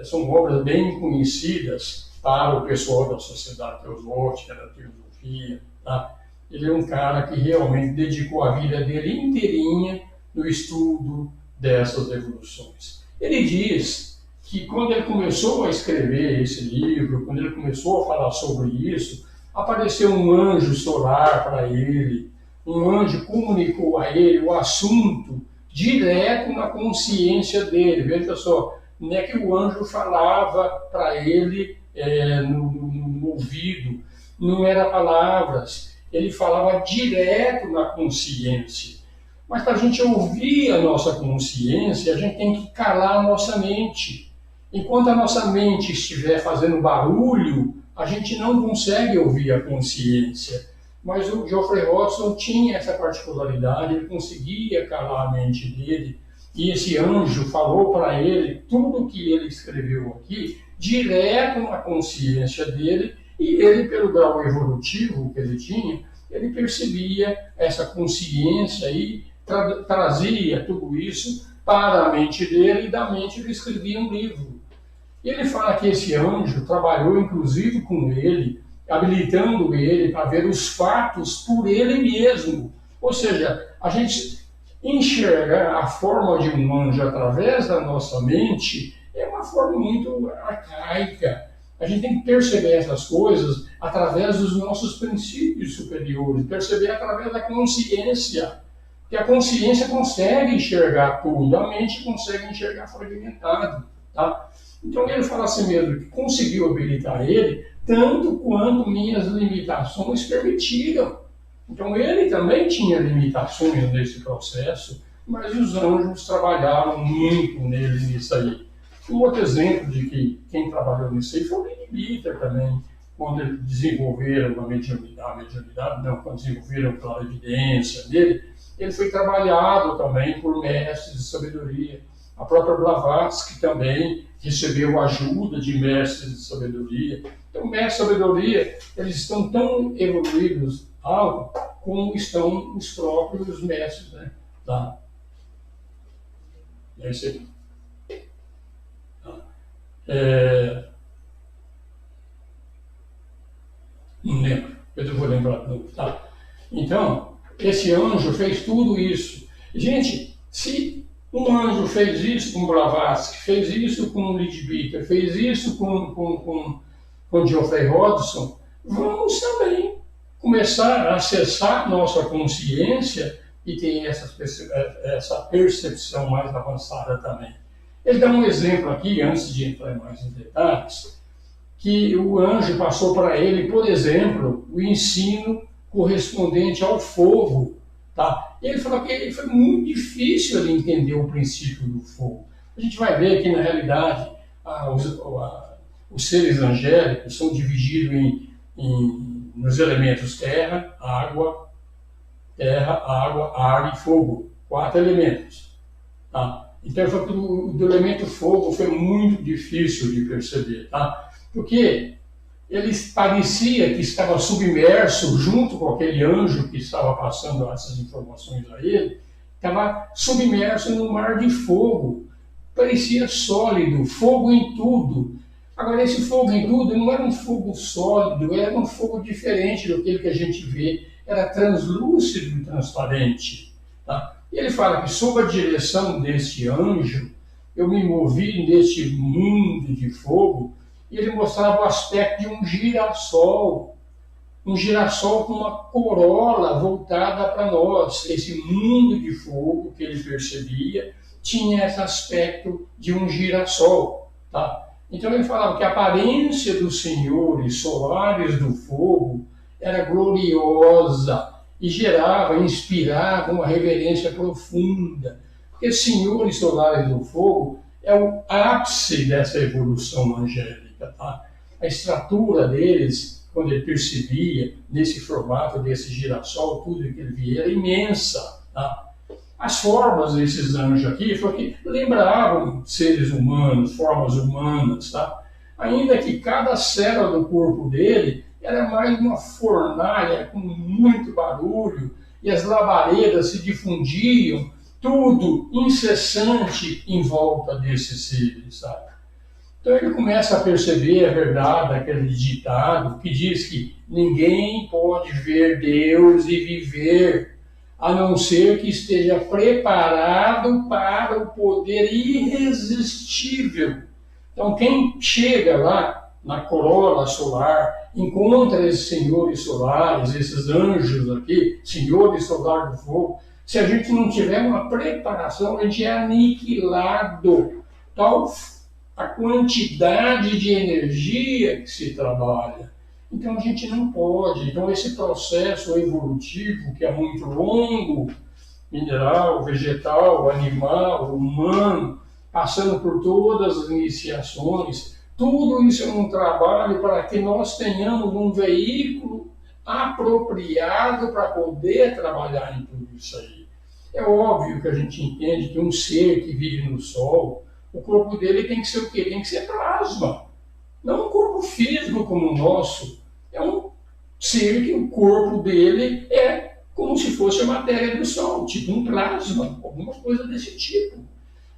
são obras bem conhecidas para o pessoal da sociedade teosófica, da teosofia. Tá? Ele é um cara que realmente dedicou a vida dele inteirinha no estudo dessas evoluções. Ele diz que quando ele começou a escrever esse livro, quando ele começou a falar sobre isso, apareceu um anjo solar para ele, um anjo comunicou a ele o assunto direto na consciência dele. Veja só, não é que o anjo falava para ele no ouvido, não era palavras, ele falava direto na consciência. Mas para a gente ouvir a nossa consciência, a gente tem que calar a nossa mente. Enquanto a nossa mente estiver fazendo barulho, a gente não consegue ouvir a consciência. Mas o Geoffrey Hodgson tinha essa particularidade, ele conseguia calar a mente dele, e esse anjo falou para ele tudo o que ele escreveu aqui, direto na consciência dele, e ele, pelo grau evolutivo que ele tinha, ele percebia essa consciência e trazia tudo isso para a mente dele, e da mente ele escrevia um livro. E ele fala que esse anjo trabalhou inclusive com ele, habilitando ele para ver os fatos por ele mesmo. Ou seja, a gente enxergar a forma de um anjo através da nossa mente é uma forma muito arcaica. A gente tem que perceber essas coisas através dos nossos princípios superiores, perceber através da consciência. Porque a consciência consegue enxergar tudo, a mente consegue enxergar fragmentado. Tá? Então ele fala assim mesmo, que conseguiu habilitar ele tanto quanto minhas limitações permitiram. Então ele também tinha limitações nesse processo, mas os anjos trabalharam muito nele nisso aí. Um outro exemplo de que quem trabalhou nisso aí foi o Lenny Bitter também, quando eles desenvolveram a mediunidade, quando desenvolveram a clarividência dele, ele foi trabalhado também por mestres de sabedoria. A própria Blavatsky também recebeu ajuda de mestres de sabedoria. Então, mestres de sabedoria, eles estão tão evoluídos algo como estão os próprios mestres, né? Tá? É isso aí. Tá. Não lembro, eu vou lembrar de novo. Tá? Então, esse anjo fez tudo isso. Gente, se um anjo fez isso com Blavatsky, fez isso com Leadbeater, fez isso com Geoffrey Hodgson, vamos também começar a acessar nossa consciência e ter essa percepção mais avançada também. Ele dá um exemplo aqui, antes de entrar mais em detalhes, que o anjo passou para ele, por exemplo, o ensino correspondente ao fogo. Tá? Ele falou que foi muito difícil ele entender o princípio do fogo. A gente vai ver que, na realidade, os seres angélicos são divididos nos elementos terra, água, ar e fogo. 4 elementos. Tá? Então, do elemento fogo foi muito difícil de perceber. Tá? Porque ele parecia que estava submerso junto com aquele anjo que estava passando essas informações a ele, estava submerso no mar de fogo. Parecia sólido, fogo em tudo. Agora, esse fogo em tudo não era um fogo sólido, era um fogo diferente do que a gente vê. Era translúcido e transparente. Tá? E ele fala que, sob a direção deste anjo, eu me movi neste mundo de fogo, e ele mostrava o aspecto de um girassol com uma corola voltada para nós. Esse mundo de fogo que ele percebia tinha esse aspecto de um girassol. Tá? Então ele falava que a aparência dos senhores solares do fogo era gloriosa e inspirava uma reverência profunda. Porque senhores solares do fogo é o ápice dessa evolução angélica. Tá? A estrutura deles, quando ele percebia nesse formato desse girassol, tudo que ele via era imensa. Tá? As formas desses anjos aqui foi que lembravam seres humanos, formas humanas. Tá? Ainda que cada célula do corpo dele era mais uma fornalha com muito barulho, e as labaredas se difundiam, tudo incessante em volta desses seres. Sabe? Então ele começa a perceber a verdade daquele ditado que diz que ninguém pode ver Deus e viver, a não ser que esteja preparado para o poder irresistível. Então quem chega lá na corola solar, encontra esses senhores solares, esses anjos aqui, senhores solar do fogo. Se a gente não tiver uma preparação, a gente é aniquilado. Tal a quantidade de energia que se trabalha. Então a gente não pode. Então esse processo evolutivo, que é muito longo, mineral, vegetal, animal, humano, passando por todas as iniciações, tudo isso é um trabalho para que nós tenhamos um veículo apropriado para poder trabalhar em tudo isso aí. É óbvio que a gente entende que um ser que vive no Sol, o corpo dele tem que ser o quê? Tem que ser plasma. Não um corpo físico como o nosso. É um ser que o corpo dele é como se fosse a matéria do Sol, tipo um plasma, alguma coisa desse tipo.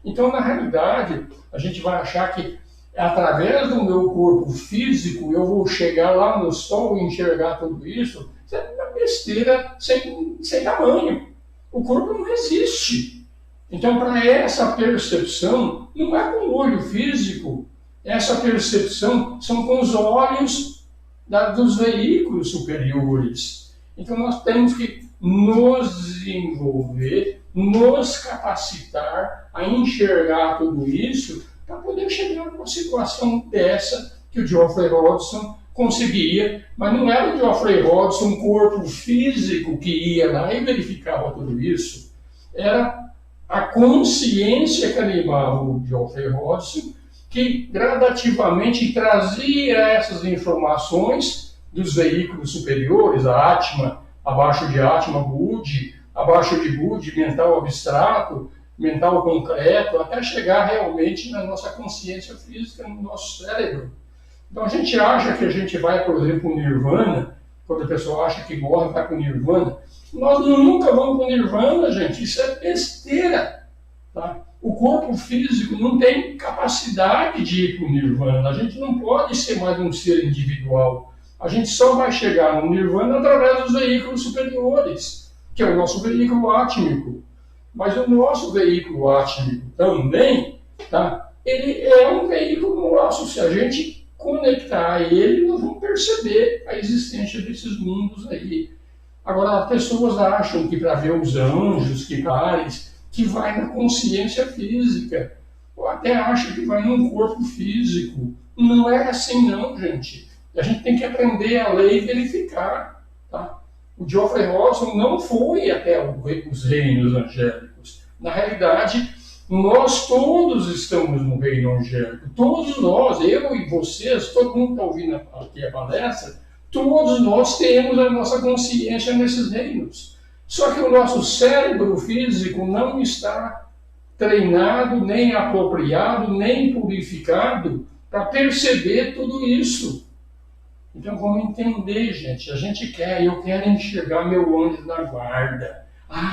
Então, na realidade, a gente vai achar que através do meu corpo físico eu vou chegar lá no Sol e enxergar tudo isso. Isso é uma besteira sem tamanho. O corpo não existe. Então, para essa percepção, não é com o olho físico. Essa percepção são com os olhos dos veículos superiores. Então, nós temos que nos desenvolver, nos capacitar a enxergar tudo isso para poder chegar numa situação dessa que o Geoffrey Hodgson conseguia, mas não era o Geoffrey Hodgson, um corpo físico que ia lá e verificava tudo isso. Era a consciência que animava o Geoffrey Hodgson, que gradativamente trazia essas informações dos veículos superiores, a Atma, abaixo de Atma, Budi, abaixo de Budi, mental abstrato, mental concreto, até chegar realmente na nossa consciência física, no nosso cérebro. Então a gente acha que a gente vai, por exemplo, para o Nirvana, quando a pessoa acha que morre vai para o Nirvana. Nós nunca vamos para o Nirvana, gente, isso é besteira. Tá? O corpo físico não tem capacidade de ir para o Nirvana, a gente não pode ser mais um ser individual. A gente só vai chegar no Nirvana através dos veículos superiores, que é o nosso veículo átmico. Mas o nosso veículo átmico também, tá? Ele é um veículo nosso. Se a gente conectar a ele, nós vamos perceber a existência desses mundos aí. Agora, as pessoas acham que para ver os anjos, que pares, que vai na consciência física, ou até acham que vai num corpo físico. Não é assim não, gente. A gente tem que aprender a ler e verificar. Tá? O Geoffrey Hodgson não foi até os reinos angélicos. Na realidade, nós todos estamos no reino angélico. Todos nós, eu e vocês, todo mundo está ouvindo aqui a palestra, todos nós temos a nossa consciência nesses reinos. Só que o nosso cérebro físico não está treinado, nem apropriado, nem purificado para perceber tudo isso. Então vamos entender, gente. A gente quer, eu quero enxergar meu anjo da guarda.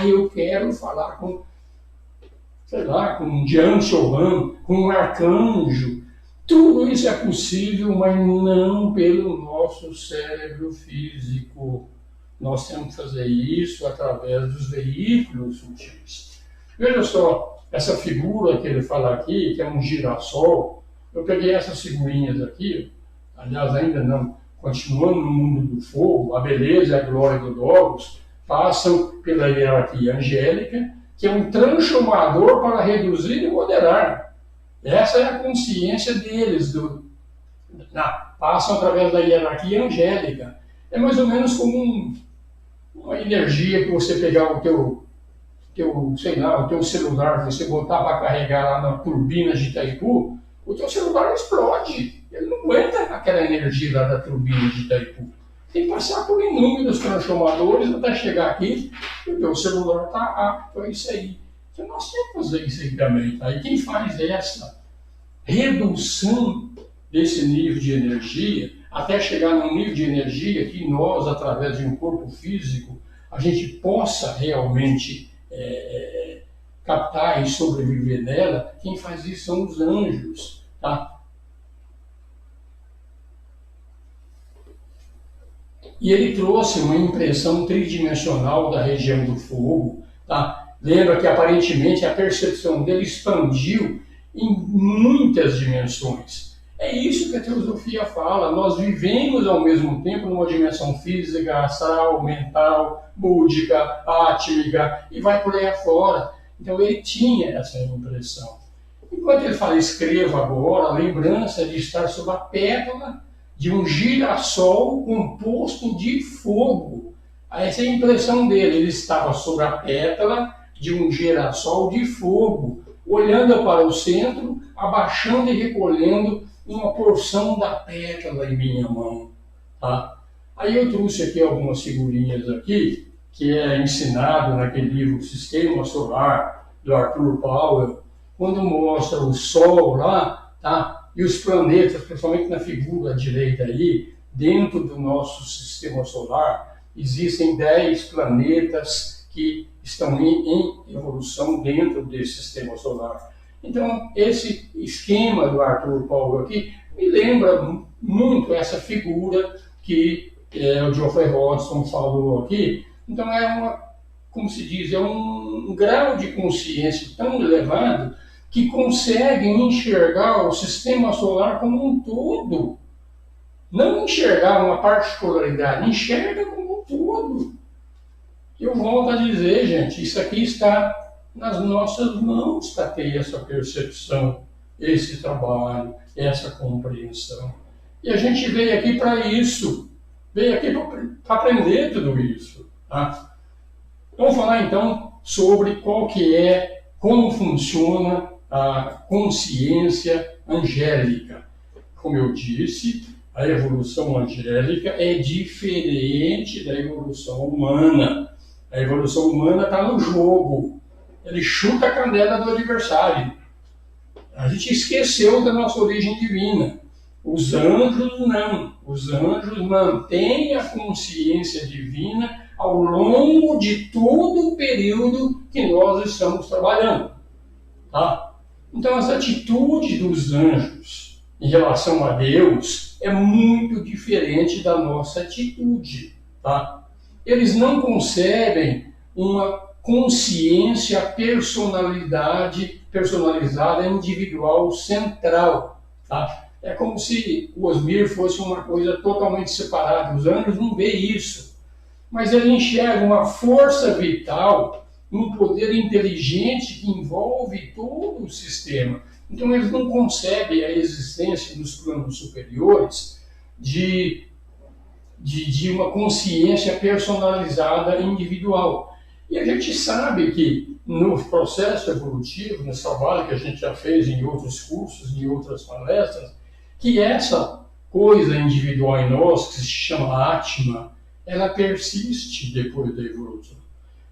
Eu quero falar com, sei lá, com um Jian Chohan, com um arcanjo. Tudo isso é possível, mas não pelo nosso cérebro físico. Nós temos que fazer isso através dos veículos sutis. Veja só, essa figura que ele fala aqui, que é um girassol, eu peguei essas figurinhas aqui, aliás, ainda não, continuando no mundo do fogo, a beleza e a glória do Logos passam pela hierarquia angélica, que é um transformador para reduzir e moderar. Essa é a consciência deles, passam através da hierarquia angélica. É mais ou menos como uma energia que você pegar o teu celular, você botar para carregar lá na turbina de Itaipu, o teu celular explode. Ele não aguenta aquela energia lá da turbina de Itaipu. Tem que passar por inúmeros transformadores até chegar aqui e o teu celular está apto a isso aí. Então nós temos que fazer isso aí também. Tá? E quem faz essa redução desse nível de energia, até chegar num nível de energia que nós, através de um corpo físico, a gente possa realmente captar e sobreviver nela, quem faz isso são os anjos. Tá? E ele trouxe uma impressão tridimensional da região do fogo. Tá? Lembra que aparentemente a percepção dele expandiu em muitas dimensões. É isso que a teosofia fala. Nós vivemos ao mesmo tempo numa dimensão física, astral, mental, búdica, átmica, e vai por aí afora. Então ele tinha essa impressão. Enquanto ele fala, escreva agora, a lembrança de estar sob a pétala de um girassol composto de fogo. Essa é a impressão dele. Ele estava sob a pétala de um girassol de fogo, olhando para o centro, abaixando e recolhendo uma porção da pétala em minha mão. Tá? Aí eu trouxe aqui algumas figurinhas aqui, que é ensinado naquele livro Sistema Solar, do Arthur Powell, quando mostra o Sol lá, tá? E os planetas, principalmente na figura à direita aí, dentro do nosso Sistema Solar, existem 10 planetas que estão em evolução dentro desse Sistema Solar. Então, esse esquema do Arthur Powell aqui me lembra muito essa figura que o Geoffrey Hodgson falou aqui. Então, como se diz, é um grau de consciência tão elevado que conseguem enxergar o sistema solar como um todo. Não enxergar uma particularidade, enxerga como um todo. Eu volto a dizer, gente, isso aqui está nas nossas mãos para ter essa percepção, esse trabalho, essa compreensão. E a gente veio aqui para isso, veio aqui para aprender tudo isso. Tá? Vamos falar então sobre como funciona a consciência angélica. Como eu disse, a evolução angélica é diferente da evolução humana. A evolução humana está no jogo. Ele chuta a canela do adversário. A gente esqueceu da nossa origem divina. Os anjos não. Os anjos mantêm a consciência divina ao longo de todo o período que nós estamos trabalhando. Tá? Então, as atitudes dos anjos em relação a Deus é muito diferente da nossa atitude. Tá? Eles não concebem uma consciência, personalizada, individual, central. Tá? É como se o Osmir fosse uma coisa totalmente separada. Os anjos não veem isso. Mas ele enxerga uma força vital, um poder inteligente que envolve todo o sistema. Então eles não concebem a existência nos planos superiores de uma consciência personalizada individual. E a gente sabe que no processo evolutivo, nesse trabalho que a gente já fez em outros cursos, em outras palestras, que essa coisa individual em nós, que se chama Atma, ela persiste depois da evolução.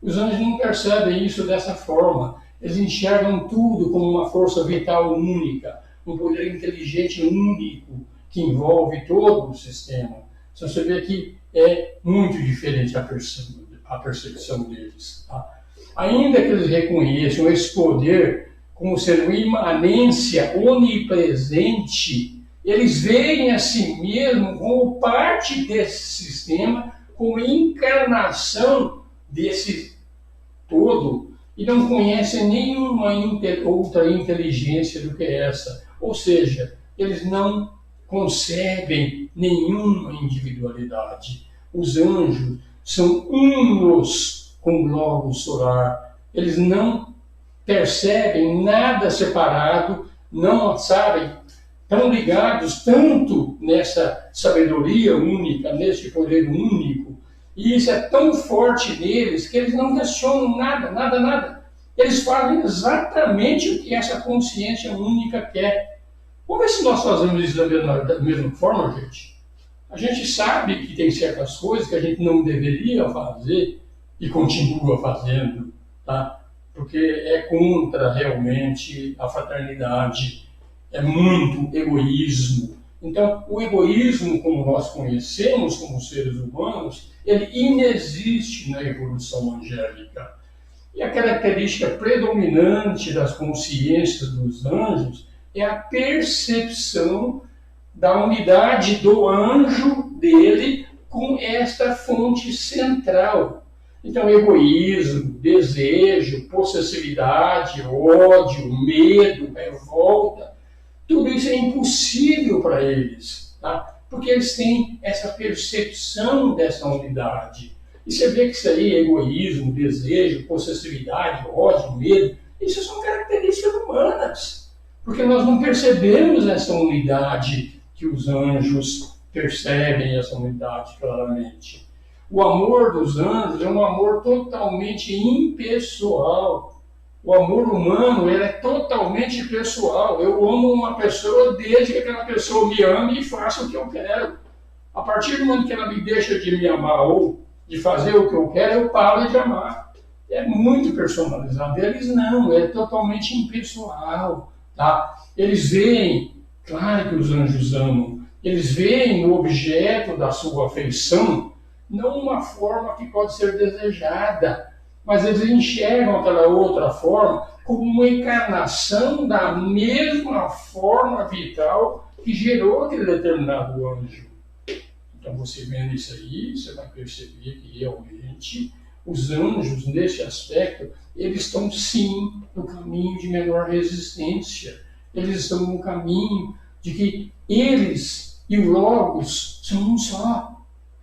Os anjos não percebem isso dessa forma. Eles enxergam tudo como uma força vital única, um poder inteligente único que envolve todo o sistema. Então você vê que é muito diferente a percepção deles. Tá? Ainda que eles reconheçam esse poder como sendo uma imanência onipresente, eles veem a si mesmo como parte desse sistema, como encarnação desse todo, e não conhecem nenhuma outra inteligência do que essa. Ou seja, eles não concebem nenhuma individualidade. Os anjos são unos com o globo solar. Eles não percebem nada separado, não sabem, estão ligados tanto nessa sabedoria única, nesse poder único, e isso é tão forte neles que eles não questionam nada. Eles fazem exatamente o que essa consciência única quer. Vamos ver se nós fazemos isso da mesma forma, gente. A gente sabe que tem certas coisas que a gente não deveria fazer e continua fazendo, tá? Porque é contra realmente a fraternidade, é muito egoísmo. Então, o egoísmo, como nós conhecemos como seres humanos, ele inexiste na evolução angélica. E a característica predominante das consciências dos anjos é a percepção da unidade do anjo dele com esta fonte central. Então, egoísmo, desejo, possessividade, ódio, medo, revolta, Tudo isso é impossível para eles, tá? Porque eles têm essa percepção dessa unidade. E você vê que isso aí, egoísmo, desejo, possessividade, ódio, medo, isso são características humanas. Porque nós não percebemos essa unidade que os anjos percebem, essa unidade claramente. O amor dos anjos é um amor totalmente impessoal. O amor humano ele é totalmente pessoal. Eu amo uma pessoa desde que aquela pessoa me ame e faça o que eu quero. A partir do momento que ela me deixa de me amar ou de fazer o que eu quero, eu paro de amar. É muito personalizado. Eles não, é totalmente impessoal. Tá? Eles veem, claro que os anjos amam, eles veem no objeto da sua afeição não uma forma que pode ser desejada, mas eles enxergam aquela outra forma como uma encarnação da mesma forma vital que gerou aquele determinado anjo. Então, você vendo isso aí, você vai perceber que realmente os anjos, nesse aspecto, eles estão sim no caminho de menor resistência. Eles estão no caminho de que eles e o Logos são um só.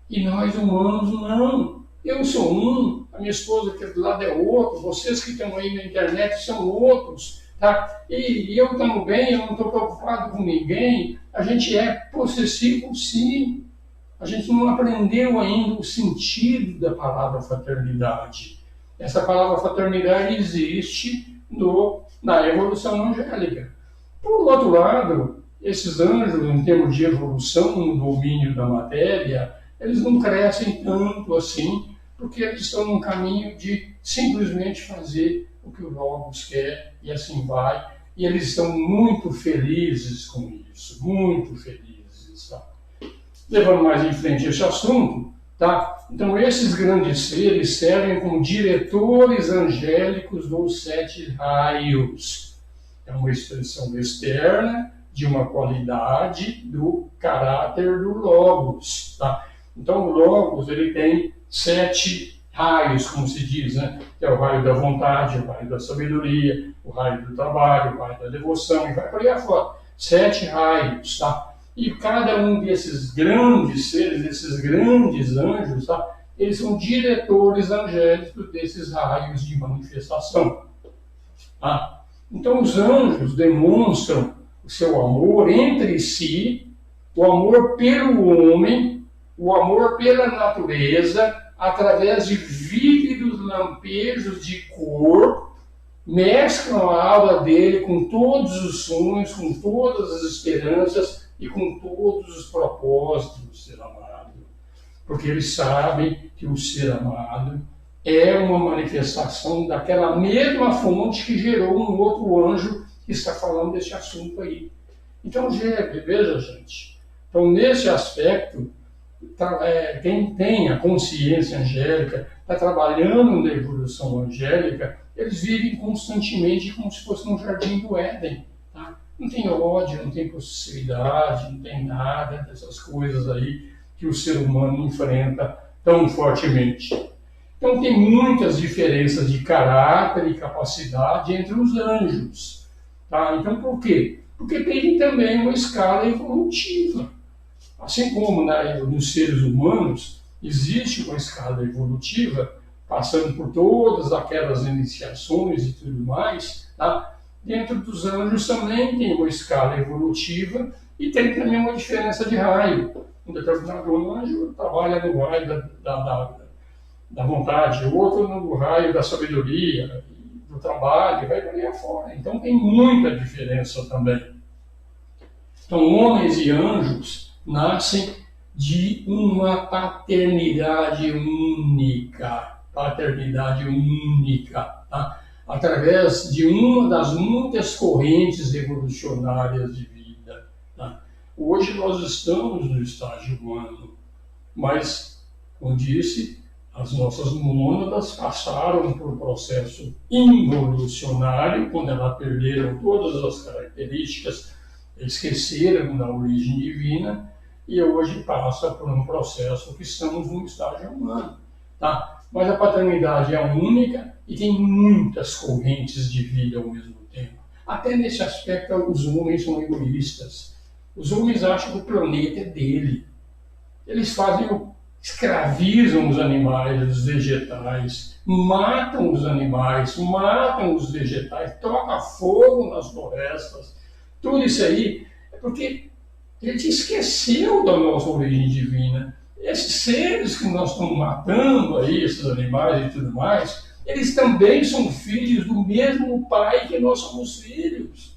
E nós humanos não. Eu sou um, a minha esposa aqui do lado é outro, vocês que estão aí na internet são outros. Tá? E eu também, eu não estou preocupado com ninguém. A gente é possessivo sim. A gente não aprendeu ainda o sentido da palavra fraternidade. Essa palavra fraternidade existe na evolução angélica. Por outro lado, esses anjos, em termos de evolução no domínio da matéria, eles não crescem tanto assim, porque eles estão num caminho de simplesmente fazer o que o Logos quer e assim vai. E eles estão muito felizes com isso, muito felizes. Tá? Levando mais em frente esse assunto, tá? Então esses grandes seres servem como diretores angélicos dos 7 raios. É uma expressão externa de uma qualidade do caráter do Logos. Tá? Então o Logos ele tem 7 raios, como se diz, né? Que é o raio da vontade, o raio da sabedoria, o raio do trabalho, o raio da devoção, e vai por aí afora. 7 raios, tá? E cada um desses grandes seres, desses grandes anjos, tá? Eles são diretores angélicos desses raios de manifestação. Tá? Então os anjos demonstram o seu amor entre si, o amor pelo homem, o amor pela natureza, através de vívidos lampejos de cor, mesclam a aura dele com todos os sonhos, com todas as esperanças e com todos os propósitos do ser amado. Porque eles sabem que o ser amado é uma manifestação daquela mesma fonte que gerou um outro anjo que está falando desse assunto aí. Então, veja, gente. Então, nesse aspecto, quem tem a consciência angélica, está trabalhando na evolução angélica, eles vivem constantemente como se fosse um jardim do Éden. Tá? Não tem ódio, não tem possessividade, não tem nada dessas coisas aí que o ser humano enfrenta tão fortemente. Então tem muitas diferenças de caráter e capacidade entre os anjos. Tá? Então por quê? Porque tem também uma escala evolutiva. Assim como nos seres humanos existe uma escala evolutiva, passando por todas aquelas iniciações e tudo mais, tá? Dentro dos anjos também tem uma escala evolutiva e tem também uma diferença de raio. Um determinado anjo trabalha no raio da vontade, o outro no raio da sabedoria, do trabalho, vai por aí afora. Então tem muita diferença também. Então homens e anjos nascem de uma paternidade única, tá? Através de uma das muitas correntes evolucionárias de vida. Tá? Hoje nós estamos no estágio humano, mas, como disse, as nossas mônadas passaram por um processo involucionário, quando elas perderam todas as características, esqueceram da origem divina, e hoje passa por um processo que estamos no estágio humano. Tá? Mas a paternidade é única e tem muitas correntes de vida ao mesmo tempo. Até nesse aspecto, os homens são egoístas. Os homens acham que o planeta é dele. Eles escravizam os animais, os vegetais, matam os animais, matam os vegetais, tocam fogo nas florestas. Tudo isso aí é porque ele esqueceu da nossa origem divina. Esses seres que nós estamos matando aí, esses animais e tudo mais, eles também são filhos do mesmo pai que nós somos filhos.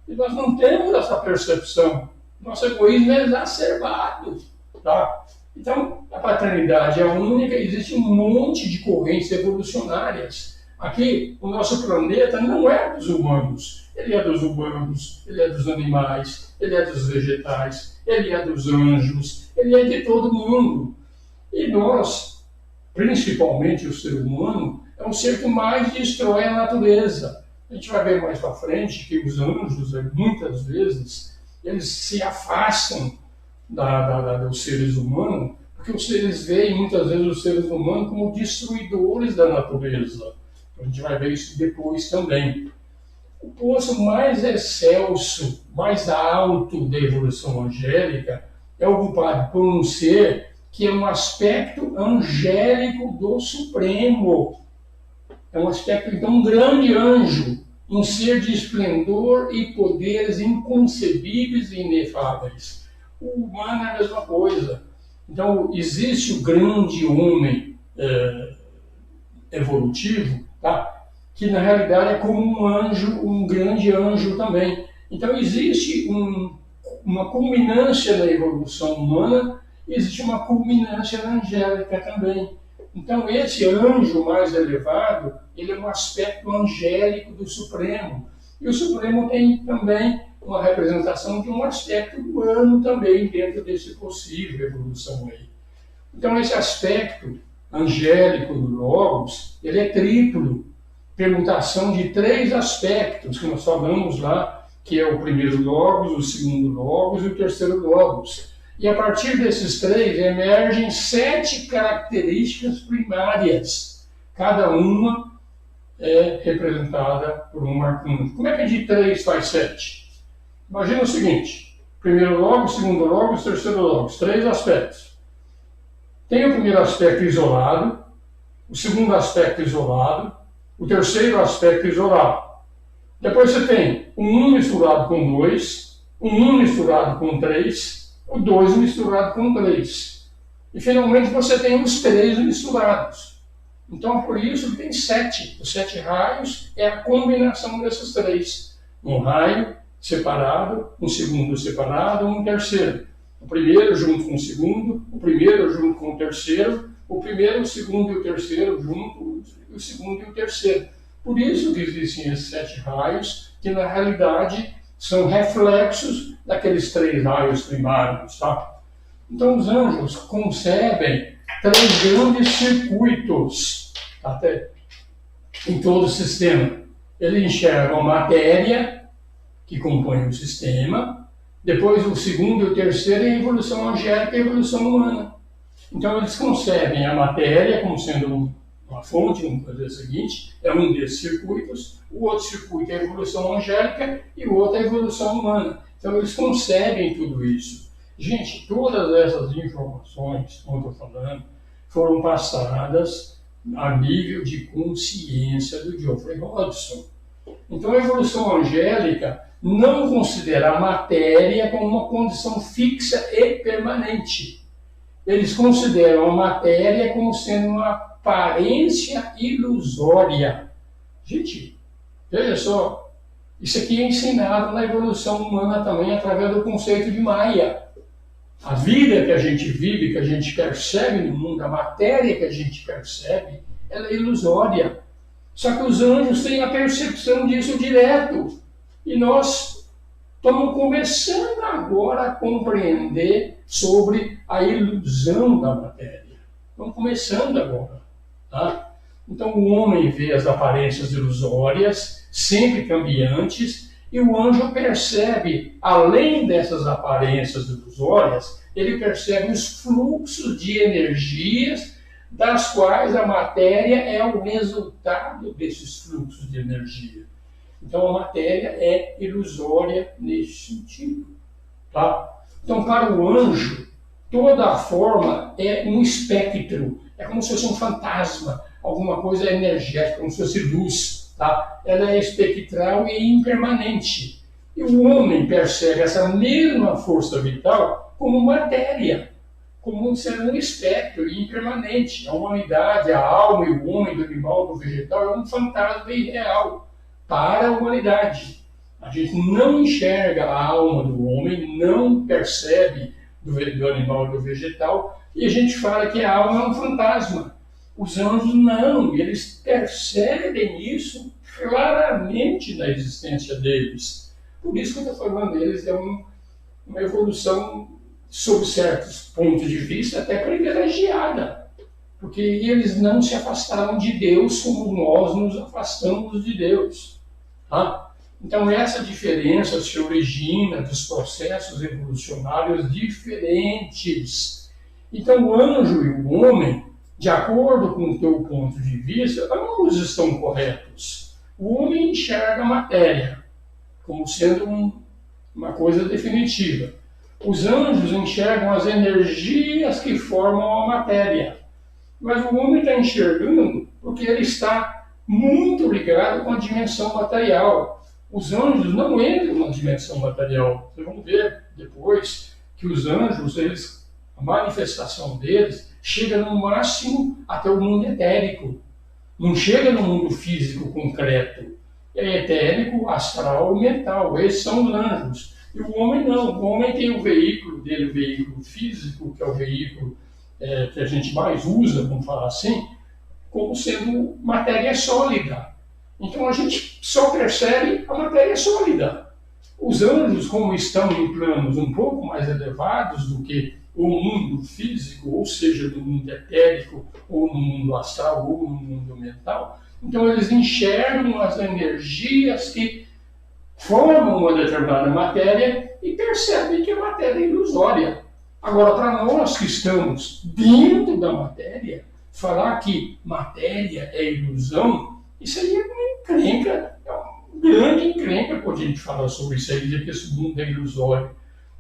E nós não temos essa percepção. Nosso egoísmo é exacerbado. Tá? Então, a paternidade é única, existe um monte de correntes evolucionárias. Aqui, o nosso planeta não é dos humanos. Ele é dos humanos, ele é dos animais, ele é dos vegetais, ele é dos anjos, ele é de todo mundo. E nós, principalmente o ser humano, é um ser que mais destrói a natureza. A gente vai ver mais para frente que os anjos, muitas vezes, eles se afastam dos seres humanos, porque os seres veem muitas vezes os seres humanos como destruidores da natureza. A gente vai ver isso depois também. O posto mais excelso, mais alto da evolução angélica é ocupado por um ser que é um aspecto angélico do Supremo. É um aspecto de um grande anjo, um ser de esplendor e poderes inconcebíveis e inefáveis. O humano é a mesma coisa. Então, existe o grande homem evolutivo, tá? Que na realidade é como um anjo, um grande anjo também. Então, existe uma culminância na evolução humana, existe uma culminância na angélica também. Então, esse anjo mais elevado, ele é um aspecto angélico do Supremo. E o Supremo tem também uma representação de um aspecto humano também dentro desse possível evolução aí. Então, esse aspecto angélico do Logos, ele é triplo, permutação de 3 aspectos que nós falamos lá, que é o primeiro Logos, o segundo Logos e o terceiro Logos. E a partir desses 3 emergem 7 características primárias, cada uma é representada por um arcano. Como é que de 3 faz 7? Imagina o seguinte: primeiro Logos, segundo Logos, terceiro Logos, 3 aspectos. Tem o primeiro aspecto isolado, o segundo aspecto isolado, o terceiro aspecto isolado. Depois você tem o 1 misturado com 2, o 1 misturado com 3, o 2 misturado com 3. E finalmente você tem os 3 misturados. Então por isso que tem 7. Os 7 raios é a combinação desses 3. Um raio separado, um segundo separado, um terceiro. O primeiro junto com o segundo, o primeiro junto com o terceiro, o primeiro, o segundo e o terceiro junto, o segundo e o terceiro. Por isso que existem esses 7 raios, que na realidade são reflexos daqueles 3 raios primários, tá? Então os anjos concebem 3 grandes circuitos até em todo o sistema. Eles enxergam a matéria que compõe o sistema, depois o segundo e o terceiro é a evolução angélica e a evolução humana. Então eles concebem a matéria como sendo uma fonte, vamos fazer o seguinte, é um desses circuitos, o outro circuito é a evolução angélica e o outro é a evolução humana. Então eles concebem tudo isso. Gente, todas essas informações, como eu estou falando, foram passadas a nível de consciência do Geoffrey Hodgson. Então a evolução angélica não considera a matéria como uma condição fixa e permanente. Eles consideram a matéria como sendo uma aparência ilusória. Gente, veja só, isso aqui é ensinado na evolução humana também através do conceito de Maia. A vida que a gente vive, que a gente percebe no mundo, a matéria que a gente percebe, ela é ilusória. Só que os anjos têm a percepção disso direto. E nós estamos começando agora a compreender sobre a ilusão da matéria. Estamos começando agora. Tá? Então o homem vê as aparências ilusórias, sempre cambiantes, e o anjo percebe, além dessas aparências ilusórias, ele percebe os fluxos de energias, das quais a matéria é o resultado desses fluxos de energia. Então a matéria é ilusória nesse sentido. Tá? Então, para o anjo, toda a forma é um espectro, é como se fosse um fantasma, alguma coisa energética, como se fosse luz. Tá? Ela é espectral e impermanente. E o homem percebe essa mesma força vital como matéria, como sendo um espectro impermanente. A humanidade, a alma e o homem, do animal, do vegetal, é um fantasma irreal para a humanidade. A gente não enxerga a alma do homem, não percebe do animal e do vegetal, e a gente fala que a alma é um fantasma. Os anjos não, eles percebem isso claramente na existência deles. Por isso que eu estou falando deles, é uma evolução, sob certos pontos de vista, até privilegiada. Porque eles não se afastaram de Deus como nós nos afastamos de Deus. Tá? Então essa diferença se origina dos processos evolucionários diferentes. Então o anjo e o homem, de acordo com o teu ponto de vista, ambos estão corretos. O homem enxerga a matéria como sendo uma coisa definitiva. Os anjos enxergam as energias que formam a matéria. Mas o homem está enxergando porque ele está muito ligado com a dimensão material. Os anjos não entram na dimensão material. Vocês vão ver depois que os anjos, a manifestação deles, chega no máximo até o mundo etérico. Não chega no mundo físico concreto. É etérico, astral e mental. Esses são os anjos. E o homem não. O homem tem o veículo dele, o veículo físico, que é o veículo que a gente mais usa, vamos falar assim, como sendo matéria sólida. Então a gente só percebe a matéria sólida. Os anjos, como estão em planos um pouco mais elevados do que o mundo físico, ou seja, do mundo etérico, ou no mundo astral, ou no mundo mental, então eles enxergam as energias que formam uma determinada matéria e percebem que a matéria é ilusória. Agora, para nós que estamos dentro da matéria, falar que matéria é ilusão, isso aí é uma encrenca, é uma grande encrenca quando a gente fala sobre isso aí, dizer que esse mundo é ilusório.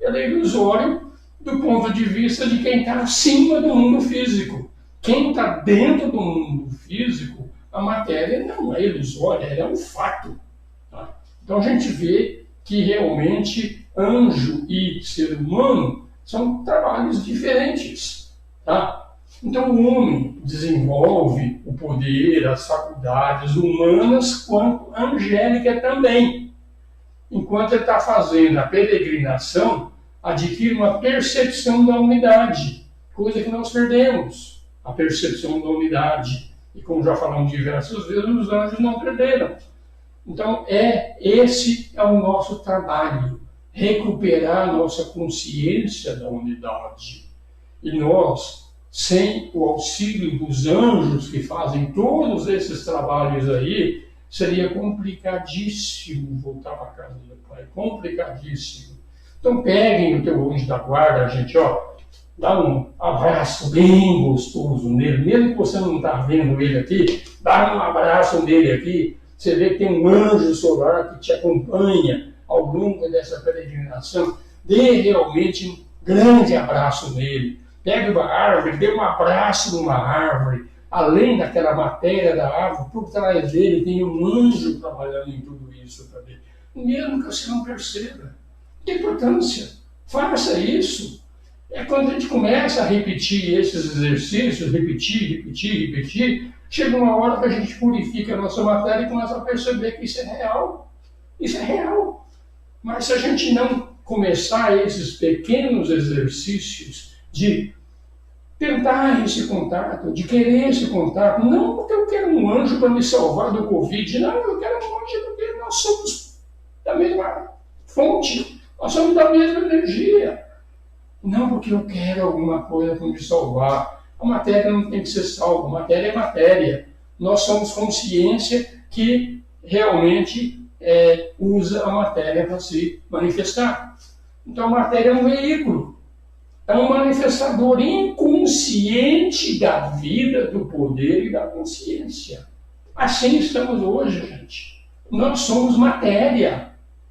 Ele é ilusório do ponto de vista de quem está acima do mundo físico. Quem está dentro do mundo físico, a matéria não é ilusória, ela é um fato. Tá? Então a gente vê que realmente anjo e ser humano são trabalhos diferentes. Tá? Então o homem desenvolve o poder, as faculdades humanas, quanto angélica também. Enquanto ele está fazendo a peregrinação, adquire uma percepção da unidade, coisa que nós perdemos, a percepção da unidade. E como já falamos diversas vezes, os anjos não perderam. Então esse é o nosso trabalho, recuperar a nossa consciência da unidade. E nós, sem o auxílio dos anjos que fazem todos esses trabalhos aí, seria complicadíssimo voltar para a casa do Pai, complicadíssimo. Então peguem o teu anjo da guarda, gente, ó, dá um abraço bem gostoso nele, mesmo que você não está vendo ele aqui, dá um abraço nele aqui, você vê que tem um anjo solar que te acompanha ao longo dessa peregrinação, dê realmente um grande abraço nele. Pegue uma árvore, dê um abraço numa árvore, além daquela matéria da árvore, por trás dele tem um anjo trabalhando em tudo isso também. Mesmo que você não perceba. Tem importância. Faça isso. É quando a gente começa a repetir esses exercícios, repetir, chega uma hora que a gente purifica a nossa matéria e começa a perceber que isso é real. Isso é real. Mas se a gente não começar esses pequenos exercícios de tentar esse contato, de querer esse contato, não porque eu quero um anjo para me salvar do Covid, não, eu quero um anjo porque nós somos da mesma fonte, nós somos da mesma energia. Não porque eu quero alguma coisa para me salvar. A matéria não tem que ser salva, a matéria é matéria. Nós somos consciência que realmente usa a matéria para se manifestar. Então a matéria é um veículo, é um manifestador inconsciente da vida, do poder e da consciência. Assim estamos hoje, gente. Nós somos matéria,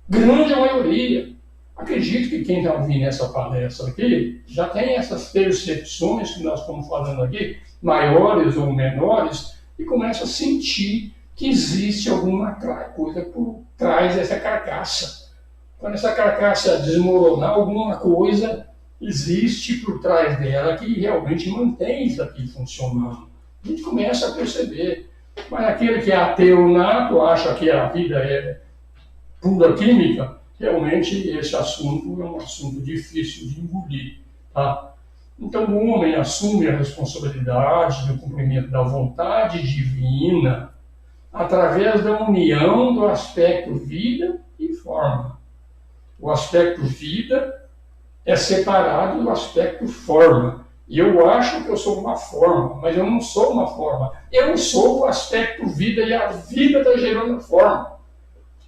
grande maioria. Acredito que quem está ouvindo essa palestra aqui já tem essas percepções que nós estamos falando aqui, maiores ou menores, e começa a sentir que existe alguma coisa por trás dessa carcaça. Quando essa carcaça desmoronar, alguma coisa existe por trás dela que realmente mantém isso aqui funcionando. A gente começa a perceber. Mas aquele que é ateu nato, acha que a vida é pura química, realmente esse assunto é um assunto difícil de engolir. Tá? Então o homem assume a responsabilidade do cumprimento da vontade divina através da união do aspecto vida e forma. O aspecto vida é separado do aspecto forma. E eu acho que eu sou uma forma, mas eu não sou uma forma. Eu sou o aspecto vida e a vida está gerando forma.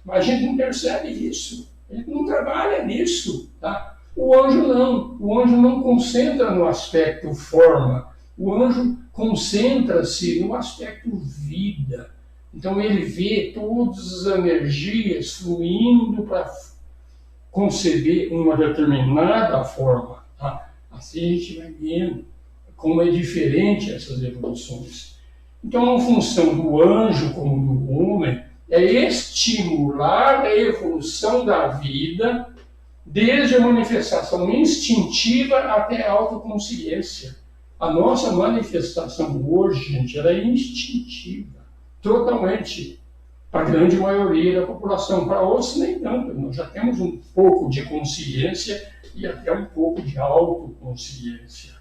Mas a gente não percebe isso. A gente não trabalha nisso. Tá? O anjo não. O anjo não concentra no aspecto forma. O anjo concentra-se no aspecto vida. Então ele vê todas as energias fluindo para conceber uma determinada forma. Tá? Assim a gente vai vendo como é diferente essas evoluções. Então a função do anjo como do homem é estimular a evolução da vida desde a manifestação instintiva até a autoconsciência. A nossa manifestação hoje, gente, ela é instintiva, totalmente. Para a grande maioria da população, para outros nem tanto. Nós já temos um pouco de consciência e até um pouco de autoconsciência.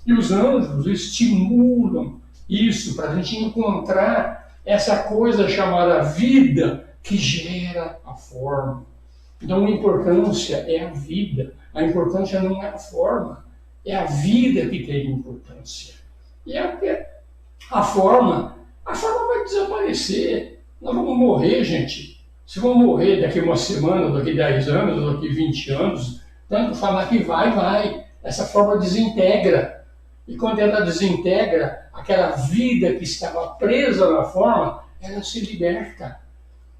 E os anjos estimulam isso para a gente encontrar essa coisa chamada vida que gera a forma. Então a importância é a vida, a importância não é a forma, é a vida que tem importância. E a forma vai desaparecer. Nós vamos morrer, gente. Se vamos morrer daqui uma semana, daqui 10 anos, daqui 20 anos, tanto falar que vai. Essa forma desintegra. E quando ela desintegra, aquela vida que estava presa na forma, ela se liberta.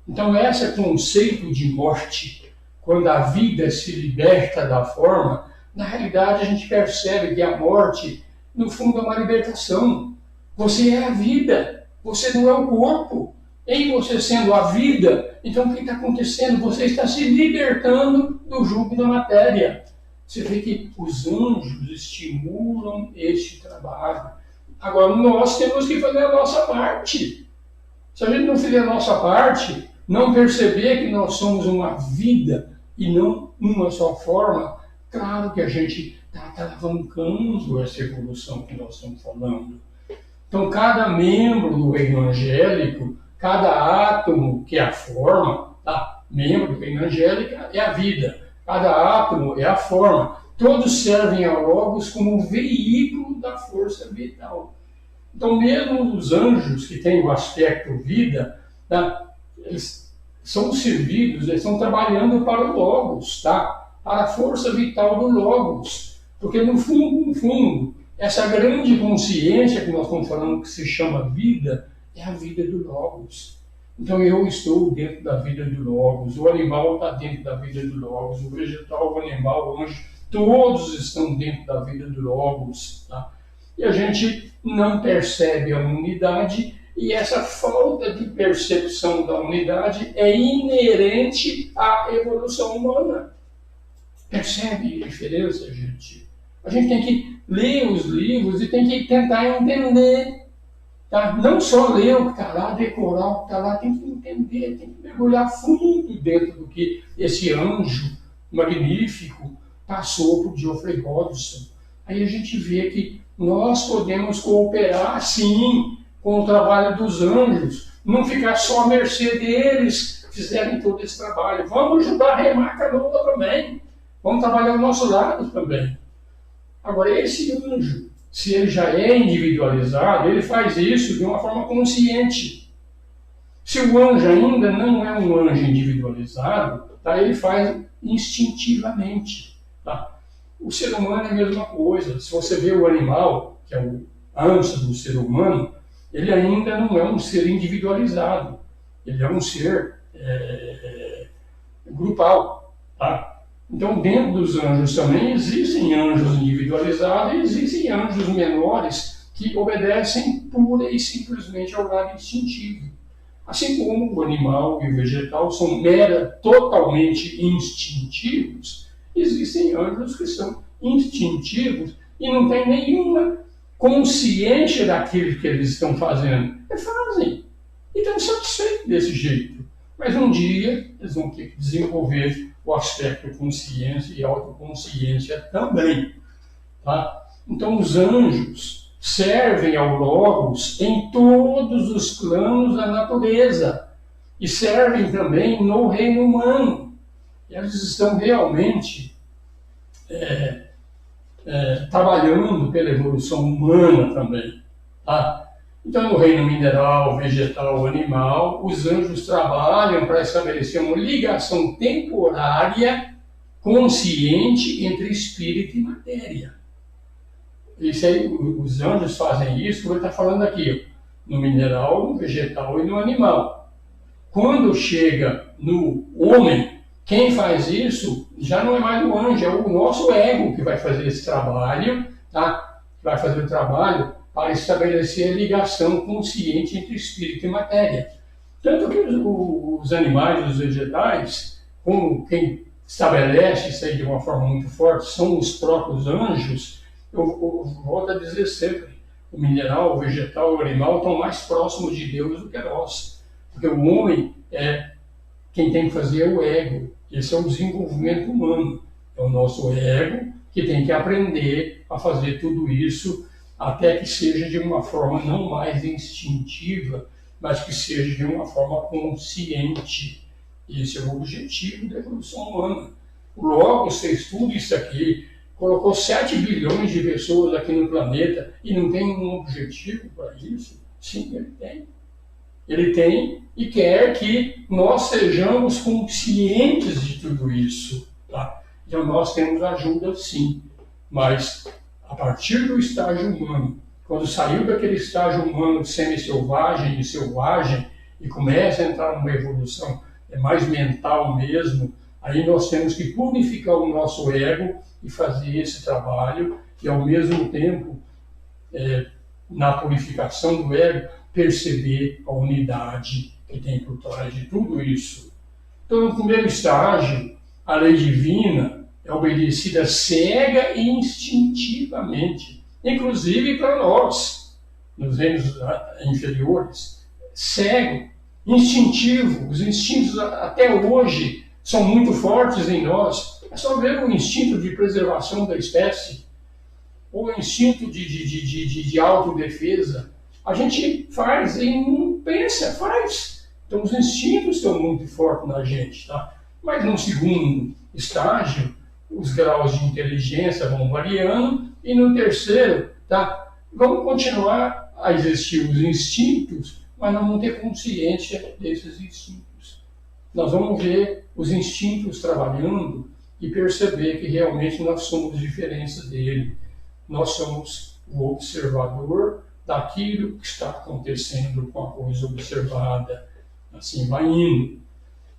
Então esse é o conceito de morte. Quando a vida se liberta da forma, na realidade a gente percebe que a morte, no fundo, é uma libertação. Você é a vida, você não é o corpo. Em você sendo a vida, então o que está acontecendo? Você está se libertando do jugo da matéria. Você vê que os anjos estimulam este trabalho. Agora, nós temos que fazer a nossa parte. Se a gente não fizer a nossa parte, não perceber que nós somos uma vida e não uma só forma, claro que a gente está alavancando essa evolução que nós estamos falando. Então, cada membro do reino angélico, cada átomo que é a forma, tá? Membro do reino angélico é a vida. Cada átomo é a forma. Todos servem ao Logos como um veículo da força vital. Então, mesmo os anjos que têm o aspecto vida, tá? Eles são servidos, eles estão trabalhando para o Logos, tá? Para a força vital do Logos. Porque, no fundo, essa grande consciência que nós estamos falando, que se chama vida, é a vida do Logos. Então eu estou dentro da vida do Logos, o animal está dentro da vida do Logos, o vegetal, o animal, o anjo, todos estão dentro da vida do Logos. Tá? E a gente não percebe a unidade, e essa falta de percepção da unidade é inerente à evolução humana. Percebe a diferença, gente? A gente tem que ler os livros e tem que tentar entender. Tá? Não só ler o que está lá, decorar o que está lá, tem que entender, tem que mergulhar fundo dentro do que esse anjo magnífico passou por Geoffrey Hodgson. Aí a gente vê que nós podemos cooperar, sim, com o trabalho dos anjos, não ficar só à mercê deles, fizerem todo esse trabalho. Vamos ajudar a remar a canoa também, vamos trabalhar ao nosso lado também. Agora, esse anjo, se ele já é individualizado, ele faz isso de uma forma consciente. Se o anjo ainda não é um anjo individualizado, tá, ele faz instintivamente. Tá? O ser humano é a mesma coisa. Se você vê o animal, que é o antes do ser humano, ele ainda não é um ser individualizado. Ele é um ser grupal. Tá? Então, dentro dos anjos também existem anjos individualizados e existem anjos menores que obedecem pura e simplesmente ao lado instintivo. Assim como o animal e o vegetal são totalmente instintivos, existem anjos que são instintivos e não têm nenhuma consciência daquilo que eles estão fazendo. Eles fazem e estão satisfeitos desse jeito. Mas um dia eles vão ter que desenvolver o aspecto consciência e autoconsciência também. Tá? Então os anjos servem ao Logos em todos os planos da natureza e servem também no reino humano. E eles estão realmente trabalhando pela evolução humana também. Tá? Então, no reino mineral, vegetal, animal, os anjos trabalham para estabelecer uma ligação temporária, consciente entre espírito e matéria. Isso aí, os anjos fazem isso, como ele está falando aqui, no mineral, no vegetal e no animal. Quando chega no homem, quem faz isso já não é mais o anjo, é o nosso ego que vai fazer esse trabalho, tá? Vai fazer o trabalho para estabelecer a ligação consciente entre espírito e matéria. Tanto que os animais, os vegetais, como quem estabelece isso aí de uma forma muito forte, são os próprios anjos. Eu volto a dizer sempre, o mineral, o vegetal, o animal estão mais próximos de Deus do que nós. Porque o homem quem tem que fazer é o ego. Esse é o desenvolvimento humano. É o nosso ego que tem que aprender a fazer tudo isso até que seja de uma forma não mais instintiva, mas que seja de uma forma consciente. Esse é o objetivo da evolução humana. O Logos fez tudo isso aqui, colocou 7 bilhões de pessoas aqui no planeta e não tem um objetivo para isso? Sim, ele tem. Ele tem e quer que nós sejamos conscientes de tudo isso. Tá? Então nós temos ajuda sim, mas a partir do estágio humano, quando saiu daquele estágio humano semi-selvagem e selvagem e começa a entrar numa evolução mais mental mesmo, aí nós temos que purificar o nosso ego e fazer esse trabalho e ao mesmo tempo, na purificação do ego, perceber a unidade que tem por trás de tudo isso. Então, no primeiro estágio, a lei divina é obedecida cega e instintivamente, inclusive para nós, nos reinos inferiores. Cego, instintivo, os instintos até hoje são muito fortes em nós. É só ver o instinto de preservação da espécie, ou o instinto de autodefesa. A gente faz e não pensa, faz. Então os instintos estão muito fortes na gente, tá? Mas no segundo estágio, os graus de inteligência vão variando e no terceiro, tá? Vão continuar a existir os instintos, mas não vão ter consciência desses instintos. Nós vamos ver os instintos trabalhando e perceber que realmente nós somos diferentes dele. Nós somos o observador daquilo que está acontecendo com a coisa observada. Assim vai indo.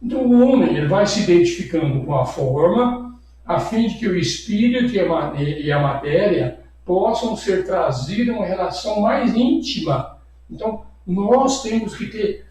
Então o homem ele vai se identificando com a forma, a fim de que o espírito e a matéria possam ser trazidos a uma relação mais íntima. Então nós temos que ter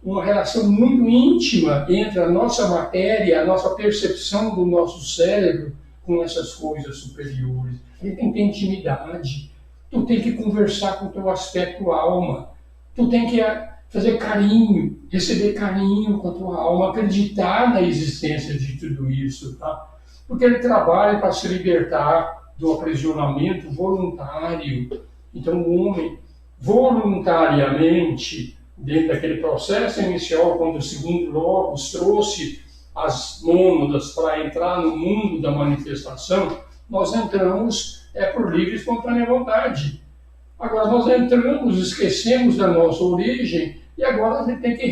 uma relação muito íntima entre a nossa matéria, a nossa percepção do nosso cérebro com essas coisas superiores. Ele tem que ter intimidade. Tu tem que conversar com o teu aspecto alma. Tu tem que fazer carinho, receber carinho com a tua alma, acreditar na existência de tudo isso, tá? Porque ele trabalha para se libertar do aprisionamento voluntário. Então o homem, voluntariamente, dentro daquele processo inicial, quando o segundo Logos trouxe as mônadas para entrar no mundo da manifestação, nós entramos por livre e espontânea vontade. Agora nós entramos, esquecemos da nossa origem e agora a gente tem que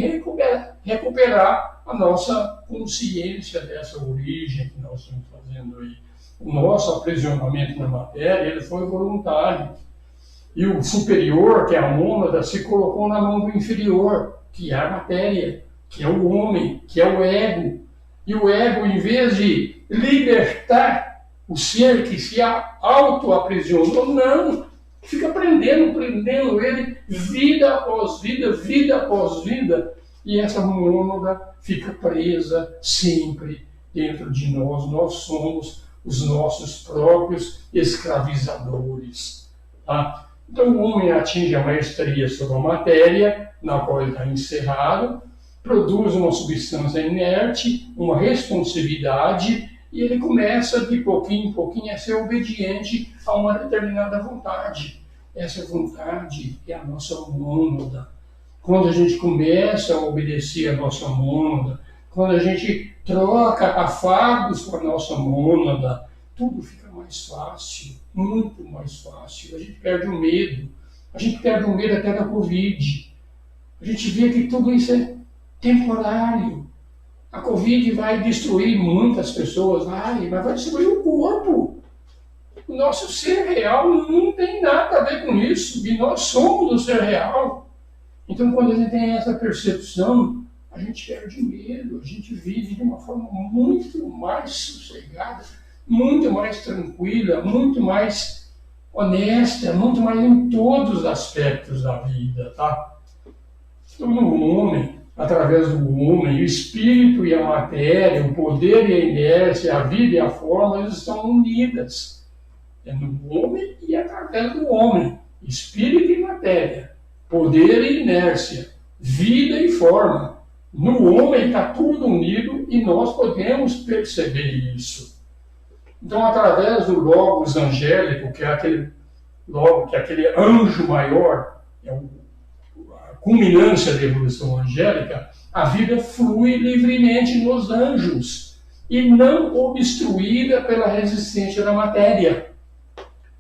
recuperar a nossa consciência dessa origem que nós estamos fazendo aí. O nosso aprisionamento na matéria ele foi voluntário. E o superior, que é a mônada, se colocou na mão do inferior, que é a matéria. que é o homem, que é o ego. E o ego, em vez de libertar o ser que se auto-aprisionou, não, fica prendendo ele, vida após vida, vida após vida. E essa mônada fica presa sempre dentro de nós. Nós somos os nossos próprios escravizadores. Tá? Então o homem atinge a maestria sobre a matéria, na qual ele está encerrado, produz uma substância inerte, uma responsividade, e ele começa de pouquinho em pouquinho a ser obediente a uma determinada vontade. Essa vontade é a nossa mônada. Quando a gente começa a obedecer a nossa mônada, quando a gente troca afagos com a nossa mônada, tudo fica mais fácil, muito mais fácil. A gente perde o medo. A gente perde o medo até da Covid. A gente vê que tudo isso é temporário. A Covid vai destruir muitas pessoas, mas vai destruir o corpo. O nosso ser real não tem nada a ver com isso. E nós somos o ser real. Então, quando a gente tem essa percepção, a gente perde medo, a gente vive de uma forma muito mais sossegada, muito mais tranquila, muito mais honesta, muito mais em todos os aspectos da vida, tá? Então, no homem, através do homem, o espírito e a matéria, o poder e a inércia, a vida e a forma, eles estão unidas. É no homem e através do homem, espírito e matéria, poder e inércia, vida e forma. No homem está tudo unido e nós podemos perceber isso. Então, através do Logos angélico, que é aquele anjo maior, é a culminância da evolução angélica, a vida flui livremente nos anjos e não obstruída pela resistência da matéria.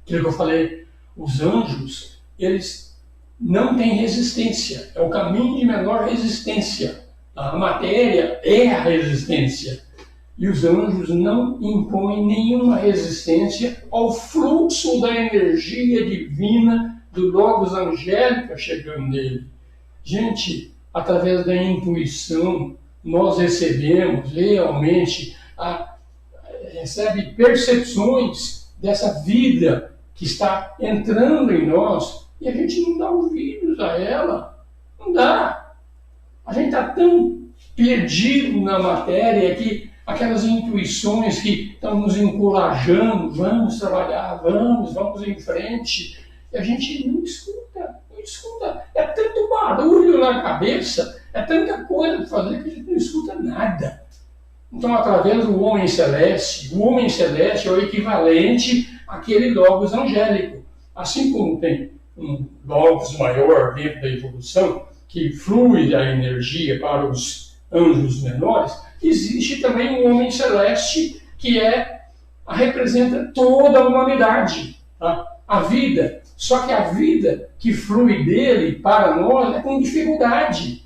Aquilo que eu falei, os anjos, eles não têm resistência, é o caminho de menor resistência. A matéria é a resistência. E os anjos não impõem nenhuma resistência ao fluxo da energia divina do Logos angélica chegando nele. Gente, através da intuição, nós recebemos realmente, recebe percepções dessa vida que está entrando em nós e a gente não dá ouvidos a ela. Não dá. A gente está tão perdido na matéria que aquelas intuições que estão nos encorajando, vamos trabalhar, vamos em frente, e a gente não escuta. É tanto barulho na cabeça, é tanta coisa para fazer que a gente não escuta nada. Então, através do homem celeste, o homem celeste é o equivalente àquele Logos angélico. Assim como tem um Logos maior dentro da evolução, que flui a energia para os anjos menores, existe também um homem celeste que representa toda a humanidade, tá? A vida. Só que a vida que flui dele para nós é com dificuldade,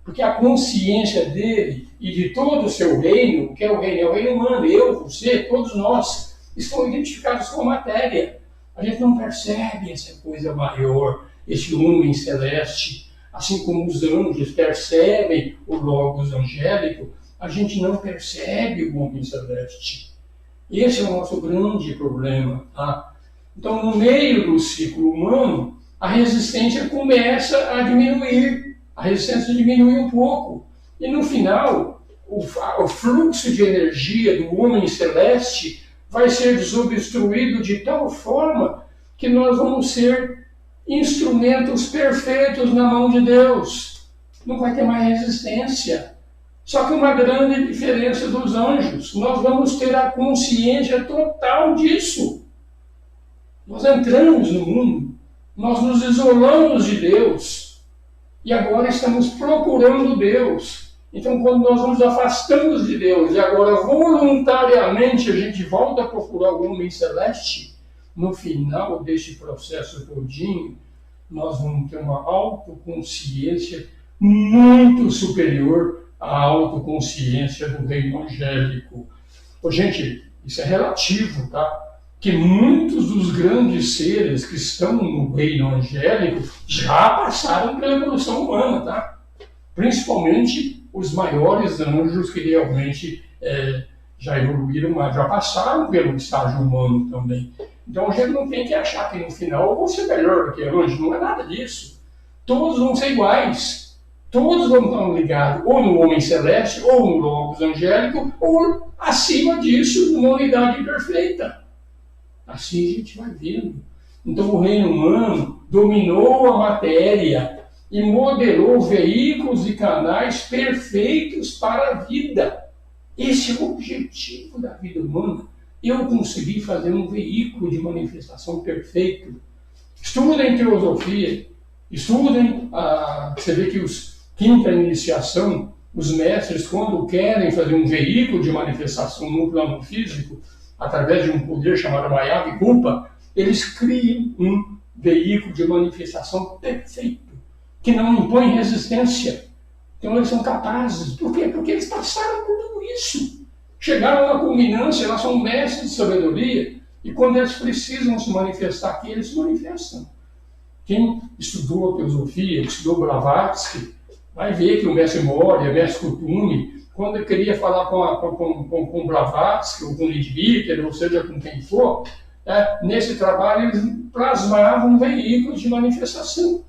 porque a consciência dele e de todo o seu reino, que é o reino humano, eu, você, todos nós, estão identificados com a matéria. A gente não percebe essa coisa maior, esse homem celeste, assim como os anjos percebem o Logos angélico, a gente não percebe o homem celeste. Esse é o nosso grande problema, tá? Então, no meio do ciclo humano, a resistência começa a diminuir. A resistência diminui um pouco. E no final, o fluxo de energia do homem celeste vai ser desobstruído de tal forma que nós vamos ser instrumentos perfeitos na mão de Deus. Não vai ter mais resistência. Só que uma grande diferença dos anjos, nós vamos ter a consciência total disso. Nós entramos no mundo, nós nos isolamos de Deus e agora estamos procurando Deus. Então, quando nós nos afastamos de Deus e agora voluntariamente a gente volta a procurar o homem celeste, no final deste processo todinho, nós vamos ter uma autoconsciência muito superior à autoconsciência do reino angélico. Gente, isso é relativo, tá? Que muitos dos grandes seres que estão no reino angélico já passaram pela evolução humana, tá? Principalmente os maiores anjos que realmente já evoluíram, mas já passaram pelo estágio humano também. Então a gente não tem que achar que no final eu vou ser melhor do que anjo, não é nada disso. Todos vão ser iguais. Todos vão estar ligados ou no homem celeste, ou no logos angélico, ou acima disso, numa unidade perfeita. Assim a gente vai vendo. Então o reino humano dominou a matéria e modelou veículos e canais perfeitos para a vida. Esse é o objetivo da vida humana. Eu consegui fazer um veículo de manifestação perfeito. Estudem teosofia, estudem, você vê que quinta iniciação, os mestres, quando querem fazer um veículo de manifestação no plano físico, através de um poder chamado Maya Vikulpa, eles criam um veículo de manifestação perfeito, que não impõe resistência. Então eles são capazes. Por quê? Porque eles passaram por tudo isso. Chegaram na culminância, elas são mestres de sabedoria, e quando eles precisam se manifestar aqui, eles se manifestam. Quem estudou a teosofia, estudou Blavatsky, vai ver que o mestre Moria, o mestre Kuthumi, quando ele queria falar com Blavatsky, ou com Lidviker, ou seja, com quem for, nesse trabalho eles plasmavam veículos de manifestação,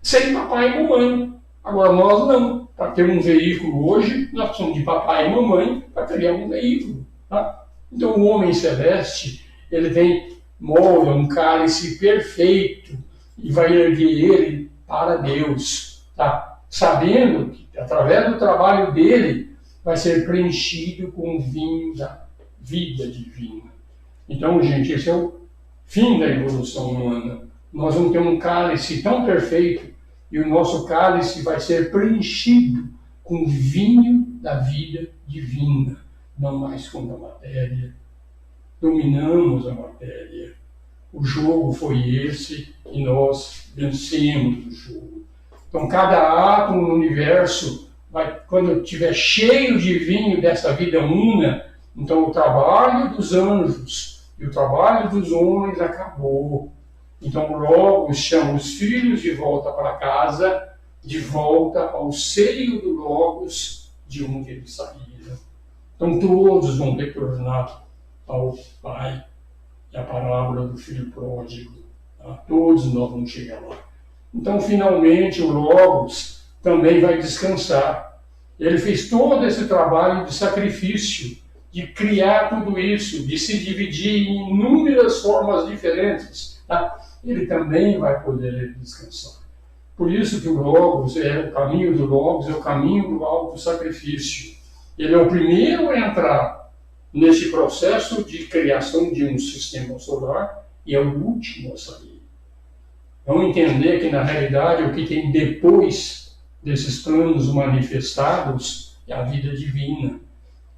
sem papai e mamãe. Agora nós não. Para ter um veículo hoje, nós precisamos de papai e mamãe para criar um veículo. Tá? Então o homem celeste, ele molda um cálice perfeito e vai erguer ele para Deus. Tá? Sabendo que através do trabalho dele vai ser preenchido com o vinho da vida divina. Então, gente, esse é o fim da evolução humana. Nós vamos ter um cálice tão perfeito e o nosso cálice vai ser preenchido com o vinho da vida divina, não mais com a matéria. Dominamos a matéria. O jogo foi esse e nós vencemos o jogo. Então, cada átomo no universo, quando estiver cheio de vinho dessa vida una, então o trabalho dos anjos e o trabalho dos homens acabou. Então, logo chama os filhos de volta para casa, de volta ao seio do Logos, de onde eles saíram. Então, todos vão retornar ao Pai. É a parábola do filho pródigo. Tá? Todos nós vamos chegar lá. Então, finalmente, o Logos também vai descansar. Ele fez todo esse trabalho de sacrifício, de criar tudo isso, de se dividir em inúmeras formas diferentes. Tá? Ele também vai poder descansar. Por isso que o Logos, o caminho do Logos é o caminho do auto-sacrifício. Ele é o primeiro a entrar nesse processo de criação de um sistema solar e é o último a sair. Vamos entender que, na realidade, o que tem depois desses planos manifestados é a vida divina.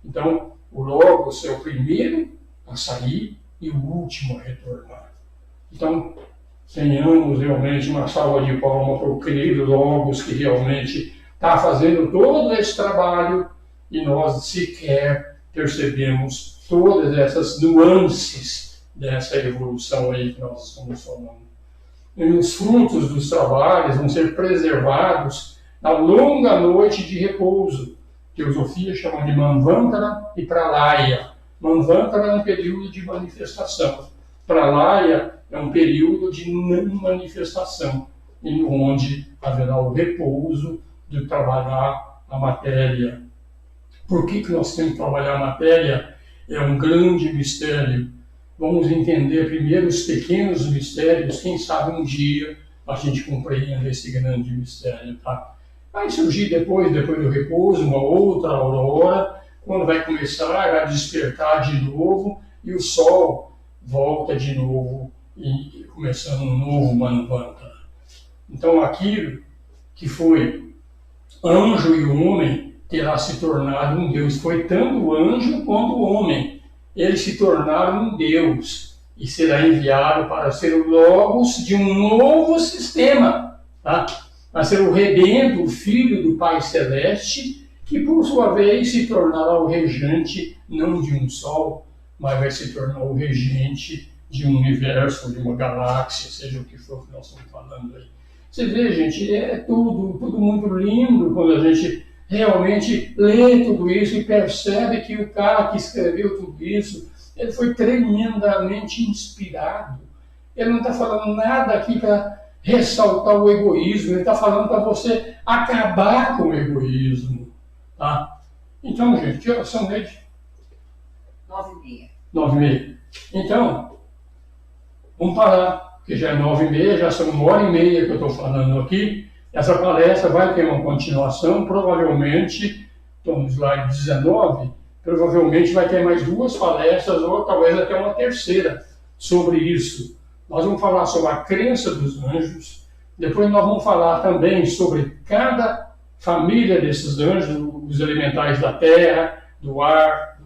Então, o Logos é o primeiro a sair e o último a retornar. Então, tenhamos realmente uma salva de palmas para o querido Logos, que realmente está fazendo todo esse trabalho e nós sequer percebemos todas essas nuances dessa evolução aí que nós estamos falando. E os frutos dos trabalhos vão ser preservados na longa noite de repouso. Teosofia chama de Manvantara e Pralaya. Manvantara é um período de manifestação. Pralaya é um período de não manifestação, em onde haverá o repouso de trabalhar a matéria. Por que nós temos que trabalhar a matéria? É um grande mistério. Vamos entender primeiro os pequenos mistérios, quem sabe um dia a gente compreenda esse grande mistério. Tá? Vai surgir depois do repouso, uma outra aurora, quando vai começar a despertar de novo e o Sol volta de novo e começando um novo Manvantara. Então aquilo que foi anjo e homem terá se tornado um Deus. Foi tanto o anjo quanto o homem. Eles se tornaram um Deus e será enviado para ser o Logos de um novo sistema. Tá? Vai ser o Rebento, o filho do Pai Celeste, que por sua vez se tornará o regente não de um sol, mas vai se tornar o regente de um universo, de uma galáxia, seja o que for que nós estamos falando aí. Você vê, gente, é tudo muito lindo quando a gente realmente lê tudo isso e percebe que o cara que escreveu tudo isso, ele foi tremendamente inspirado. Ele não está falando nada aqui para ressaltar o egoísmo, ele está falando para você acabar com o egoísmo. Tá? Então, gente, que horas são, Neide? 9h30. 9h30. Então, vamos parar, porque já é 9h30, já são 1h30 que eu estou falando aqui. Essa palestra vai ter uma continuação, provavelmente, então no slide 19, provavelmente vai ter mais 2 palestras, ou talvez até uma terceira, sobre isso. Nós vamos falar sobre a crença dos anjos, depois nós vamos falar também sobre cada família desses anjos, os elementais da terra, do ar,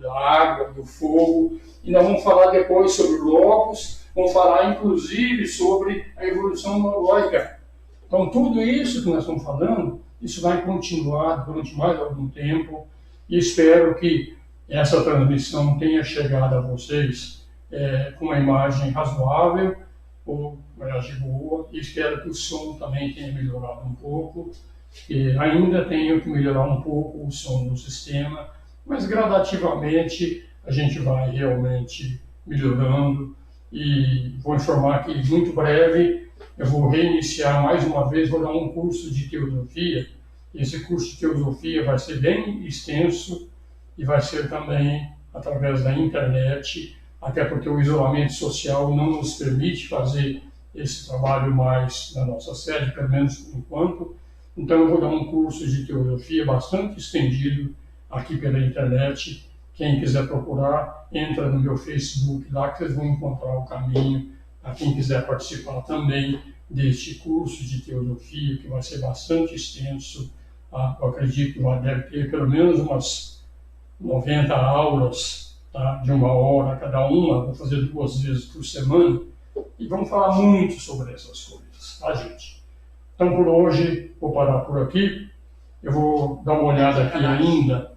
da água, do fogo, e nós vamos falar depois sobre logos, vamos falar inclusive sobre a evolução lógica. Então, tudo isso que nós estamos falando, isso vai continuar durante mais algum tempo, e espero que essa transmissão tenha chegado a vocês com uma imagem razoável, ou imagem boa, e espero que o som também tenha melhorado um pouco. Ainda tenho que melhorar um pouco o som do sistema, mas gradativamente a gente vai realmente melhorando, e vou informar que muito breve eu vou reiniciar mais uma vez, vou dar um curso de teosofia. Esse curso de teosofia vai ser bem extenso e vai ser também através da internet, até porque o isolamento social não nos permite fazer esse trabalho mais na nossa sede, pelo menos por enquanto. Então eu vou dar um curso de teosofia bastante estendido aqui pela internet. Quem quiser procurar, entra no meu Facebook lá que vocês vão encontrar o caminho. A quem quiser participar também deste curso de teosofia, que vai ser bastante extenso, eu acredito que deve ter pelo menos umas 90 aulas, tá? De 1 hora cada uma, vou fazer 2 vezes por semana, e vamos falar muito sobre essas coisas, tá, gente? Então, por hoje, vou parar por aqui. Eu vou dar uma olhada aqui ainda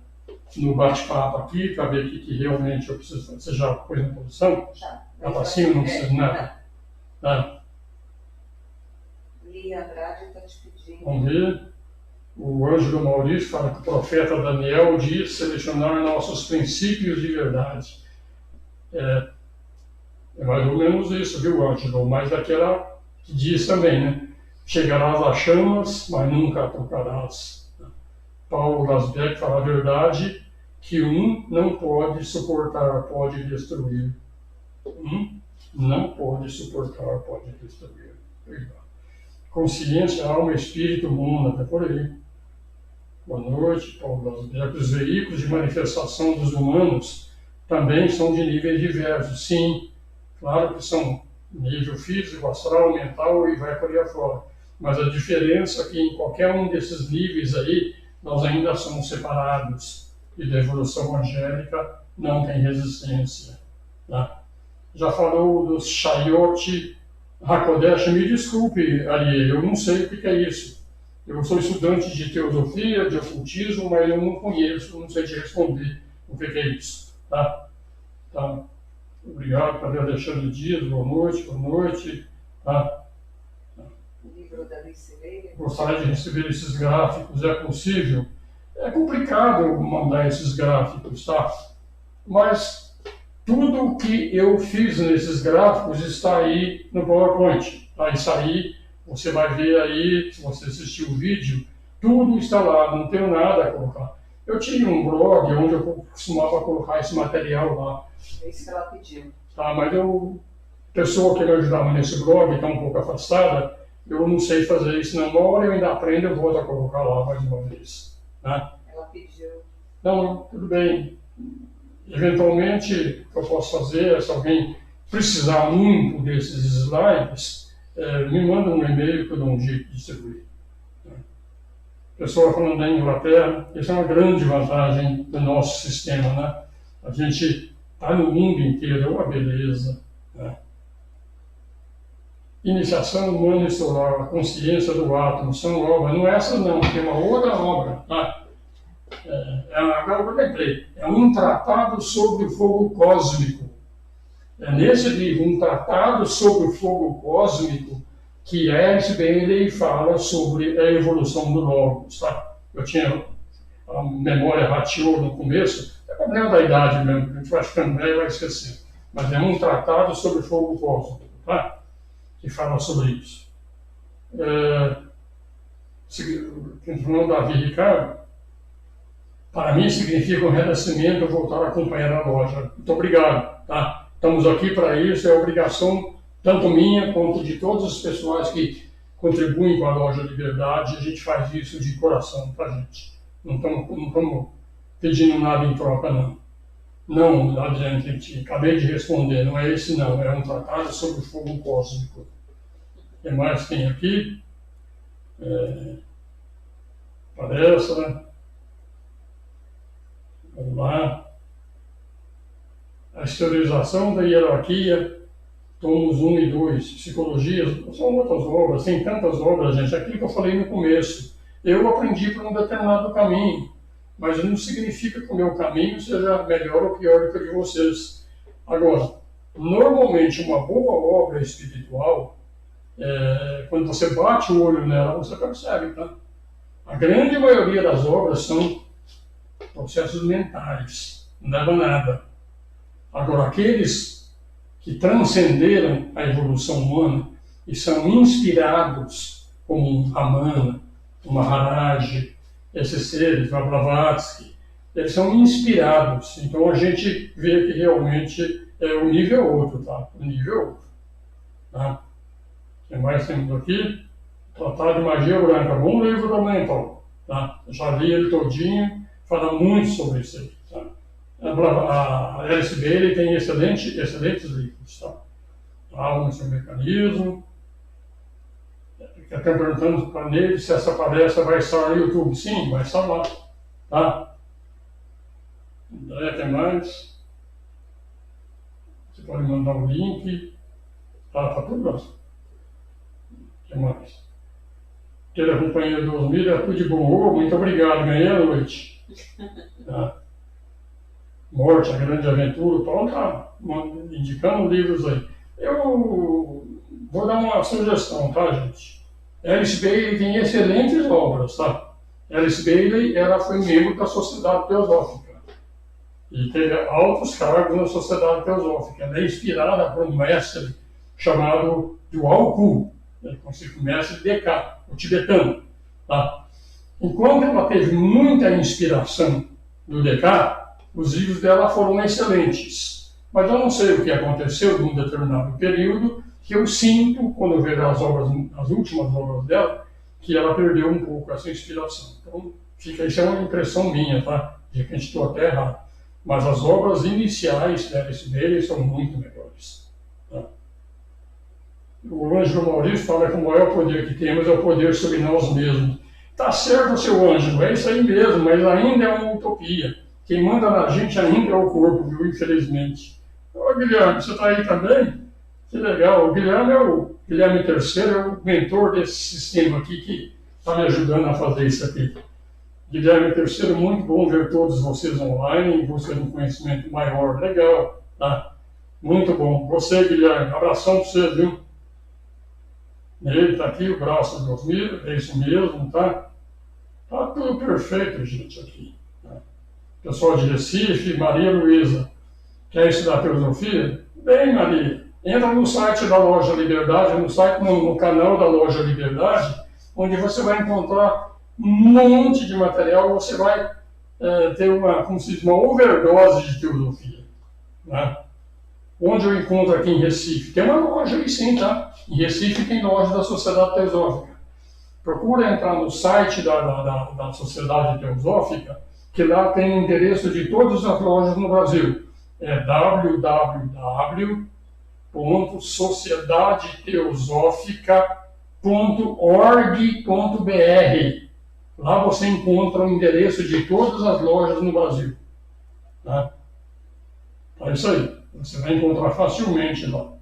no bate-papo aqui, para ver o que realmente eu preciso fazer. Você já pôs na posição? Já. Já para cima, não precisa de nada? Tá. Lia Andrade está te pedindo. Vamos ver. O Ângelo Maurício fala que o profeta Daniel diz selecionar nossos princípios de verdade. É mais ou menos isso, viu, Ângelo? Mas daquela que diz também, né? Chegarás às chamas, mas nunca tocarás. Paulo Lasbeck fala a verdade, que um não pode suportar, pode destruir. Não pode suportar, pode destruir. Consciência, alma, espírito, mundo, até por aí. Boa noite, Paulo Lasbeck. Os veículos de manifestação dos humanos também são de níveis diversos. Sim, claro que são nível físico, astral, mental e vai por aí afora. Mas a diferença é que em qualquer um desses níveis aí, nós ainda somos separados. E da evolução angélica não tem resistência. Tá? Já falou dos Chayote Hakodesh, me desculpe, Ariel, eu não sei o que é isso. Eu sou estudante de teosofia, de ocultismo, mas eu não conheço, não sei te responder o que é isso. Tá? Tá. Obrigado, Padre Alexandre Dias, boa noite. Tá? Livro da Licemeira. Gostaria de receber esses gráficos, é possível? É complicado mandar esses gráficos, tá? Mas tudo o que eu fiz nesses gráficos está aí no PowerPoint. Tá? Isso aí, você vai ver aí, se você assistir o vídeo, tudo está lá, não tenho nada a colocar. Eu tinha um blog onde eu costumava colocar esse material lá. É isso que ela pediu. Tá, mas a pessoa que me ajudava nesse blog está um pouco afastada, eu não sei fazer isso. Na hora eu ainda aprendo, eu volto a colocar lá mais uma vez. Né? Ela pediu. Não, tudo bem. Eventualmente, o que eu posso fazer é, se alguém precisar muito desses slides, me manda um e-mail que eu dou um jeito de distribuir. Pessoa falando da Inglaterra, essa é uma grande vantagem do nosso sistema, né? A gente está no mundo inteiro, é uma beleza. Né? Iniciação humana e solar, a consciência do átomo, são obras, não é essa não, tem uma outra obra. Tá? Agora eu lembrei, é um tratado sobre o fogo cósmico. É nesse livro, um tratado sobre o fogo cósmico, que Ernst Bailey fala sobre a evolução do Logos. Tá? eu tinha a memória rateou no começo, é problema da idade mesmo, a gente vai ficando velho e vai esquecer. Mas é um tratado sobre fogo cósmico, tá? Que fala sobre isso. Continuando Davi Ricardo, para mim significa um renascimento voltar a acompanhar a loja. Muito obrigado, tá? Estamos aqui para isso, é obrigação tanto minha quanto de todos os pessoais que contribuem com a loja Liberdade. A gente faz isso de coração para a gente. Não estamos pedindo nada em troca, não. Não, adiante, acabei de responder, não é esse não, é um tratado sobre o fogo cósmico. O que mais tem aqui? Palestra. Vamos lá. A exteriorização da hierarquia, tomos 1 e 2, psicologia, são outras obras, tem tantas obras, gente. Aquilo que eu falei no começo, eu aprendi por um determinado caminho, mas não significa que o meu caminho seja melhor ou pior do que o de vocês. Agora, normalmente uma boa obra espiritual, quando você bate o olho nela, você percebe, tá? A grande maioria das obras são processos mentais, não leva nada. Agora, aqueles que transcenderam a evolução humana e são inspirados, como um Ramana, um Maharaj, esses seres, o Blavatsky, eles são inspirados. Então a gente vê que realmente o nível é outro, tá? O nível é outro. Tá? O que mais temos aqui? Tratado de Magia Branca, bom livro também, Paulo. Tá? Já li ele todinho, fala muito sobre isso aí. Tá? A Alice Bailey tem excelentes livros. Tá? Alma e seu mecanismo. Estão perguntando para ele se essa palestra vai estar no YouTube. Sim, vai estar lá. Tá? Tem mais. Você pode mandar um link. Tá tudo lá. O que mais? Ter acompanhado 2000 é tudo de bom humor. Muito obrigado. Ganhei a noite. Tá? Morte, a Grande Aventura. O Paulo está indicando livros aí. Eu vou dar uma sugestão, tá, gente? Alice Bailey tem excelentes obras, tá? Alice Bailey, ela foi membro da Sociedade Teosófica e teve altos cargos na Sociedade Teosófica. Ela é inspirada por um mestre chamado Djwhal Khul, o mestre DK, o tibetano, tá? Enquanto ela teve muita inspiração do DK, os livros dela foram excelentes. Mas eu não sei o que aconteceu num determinado período, que eu sinto, quando eu vejo as últimas obras dela, que ela perdeu um pouco essa inspiração. Então, isso é uma impressão minha, tá? De que a gente estou até errado. Mas as obras iniciais dele são muito melhores. Tá? O Ângelo Maurício fala que o maior poder que temos é o poder sobre nós mesmos. Tá certo, seu Ângelo, é isso aí mesmo, mas ainda é uma utopia. Quem manda na gente ainda é o corpo, viu? Infelizmente. Ô, Guilherme, você está aí também? Que legal. O Guilherme III é o mentor desse sistema aqui que está me ajudando a fazer isso aqui. Guilherme III, muito bom ver todos vocês online, em busca de um conhecimento maior. Legal, tá? Muito bom. Você, Guilherme, abração para você, viu? Ele está aqui, o braço de 2000, é isso mesmo, tá? Tá tudo perfeito, gente, aqui. Tá? Pessoal de Recife, Maria Luísa, quer estudar filosofia? Bem, Maria. Entra no site da Loja Liberdade, no canal da Loja Liberdade, onde você vai encontrar um monte de material, você vai ter uma overdose de filosofia. Né? Onde eu encontro aqui em Recife? Tem uma loja aí sim, tá? Em Recife tem loja da Sociedade Teosófica. Procura entrar no site da Sociedade Teosófica, que lá tem o endereço de todas as lojas no Brasil. É www.sociedadeteosófica.org.br. Lá você encontra o endereço de todas as lojas no Brasil. Tá? É isso aí. Você vai encontrar facilmente lá.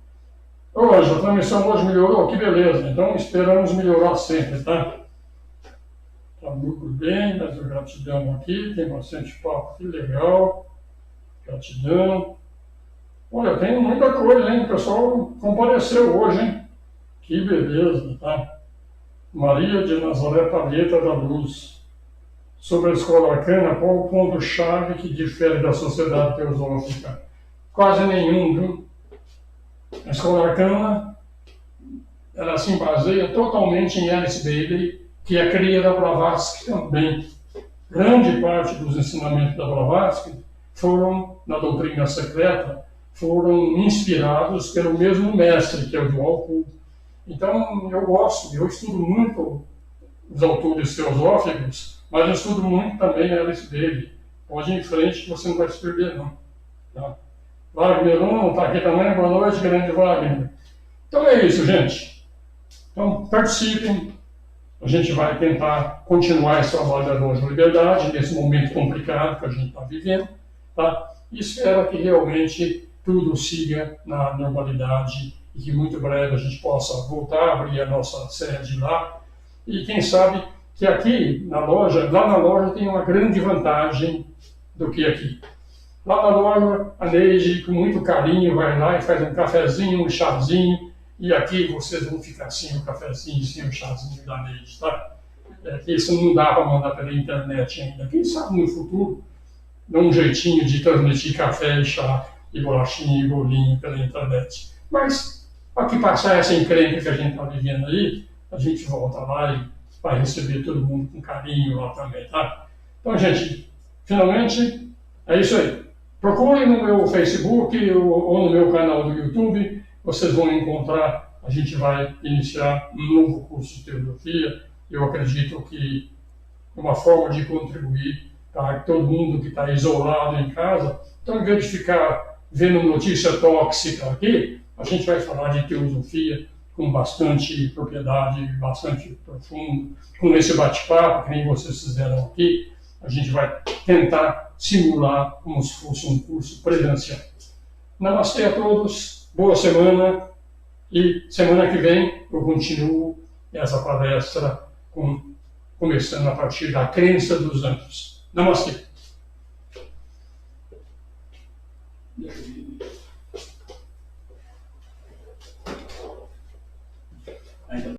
Hoje, a transmissão hoje melhorou? Que beleza. Então esperamos melhorar sempre, tá? Tá muito bem, mas gratidão aqui. Tem bastante papo aqui, legal. Gratidão. Olha, tem muita coisa, hein? O pessoal compareceu hoje, hein? Que beleza, tá? Maria de Nazaré Palheta da Luz. sobre a escola arcana, qual o ponto-chave que difere da sociedade teosófica? Quase nenhum, viu? A escola arcana, ela se baseia totalmente em Alice Bailey, que é cria da Blavatsky também. Grande parte dos ensinamentos da Blavatsky foram, na doutrina secreta, foram inspirados pelo mesmo mestre, que é o Dual Pu. Então, eu estudo muito os autores teosóficos, mas eu estudo muito também a Alice Bailey. Pode ir em frente que você não vai se perder, não. Tá? Wagner não está aqui também. Boa noite, grande Wagner. Então é isso, gente. Então, participem. A gente vai tentar continuar esse trabalho da Loja Liberdade nesse momento complicado que a gente está vivendo. Tá? E espero que realmente tudo siga na normalidade e que muito breve a gente possa voltar a abrir a nossa sede lá. E quem sabe que aqui na loja, lá na loja tem uma grande vantagem do que aqui. Lá na loja, a Neide, com muito carinho, vai lá e faz um cafezinho, um chazinho, e aqui vocês vão ficar sem o cafezinho, sem o chazinho da Neide, tá? Isso não dá para mandar pela internet ainda. Quem sabe no futuro, dá um jeitinho de transmitir café e chá, e bolachinha e bolinho pela internet. Mas, para que passar essa encrenca que a gente está vivendo aí, a gente volta lá e vai receber todo mundo com carinho lá também, tá? Então, gente, finalmente, é isso aí. Procurem no meu Facebook ou no meu canal do YouTube, vocês vão encontrar, a gente vai iniciar um novo curso de teosofia. Eu acredito que uma forma de contribuir para todo mundo que está isolado em casa, então, em vez de ficar vendo notícia tóxica aqui, a gente vai falar de teosofia com bastante propriedade, bastante profundo, com esse bate-papo que nem vocês fizeram aqui. A gente vai tentar simular como se fosse um curso presencial. Namastê a todos, boa semana, e semana que vem eu continuo essa palestra começando a partir da crença dos anjos. Namastê.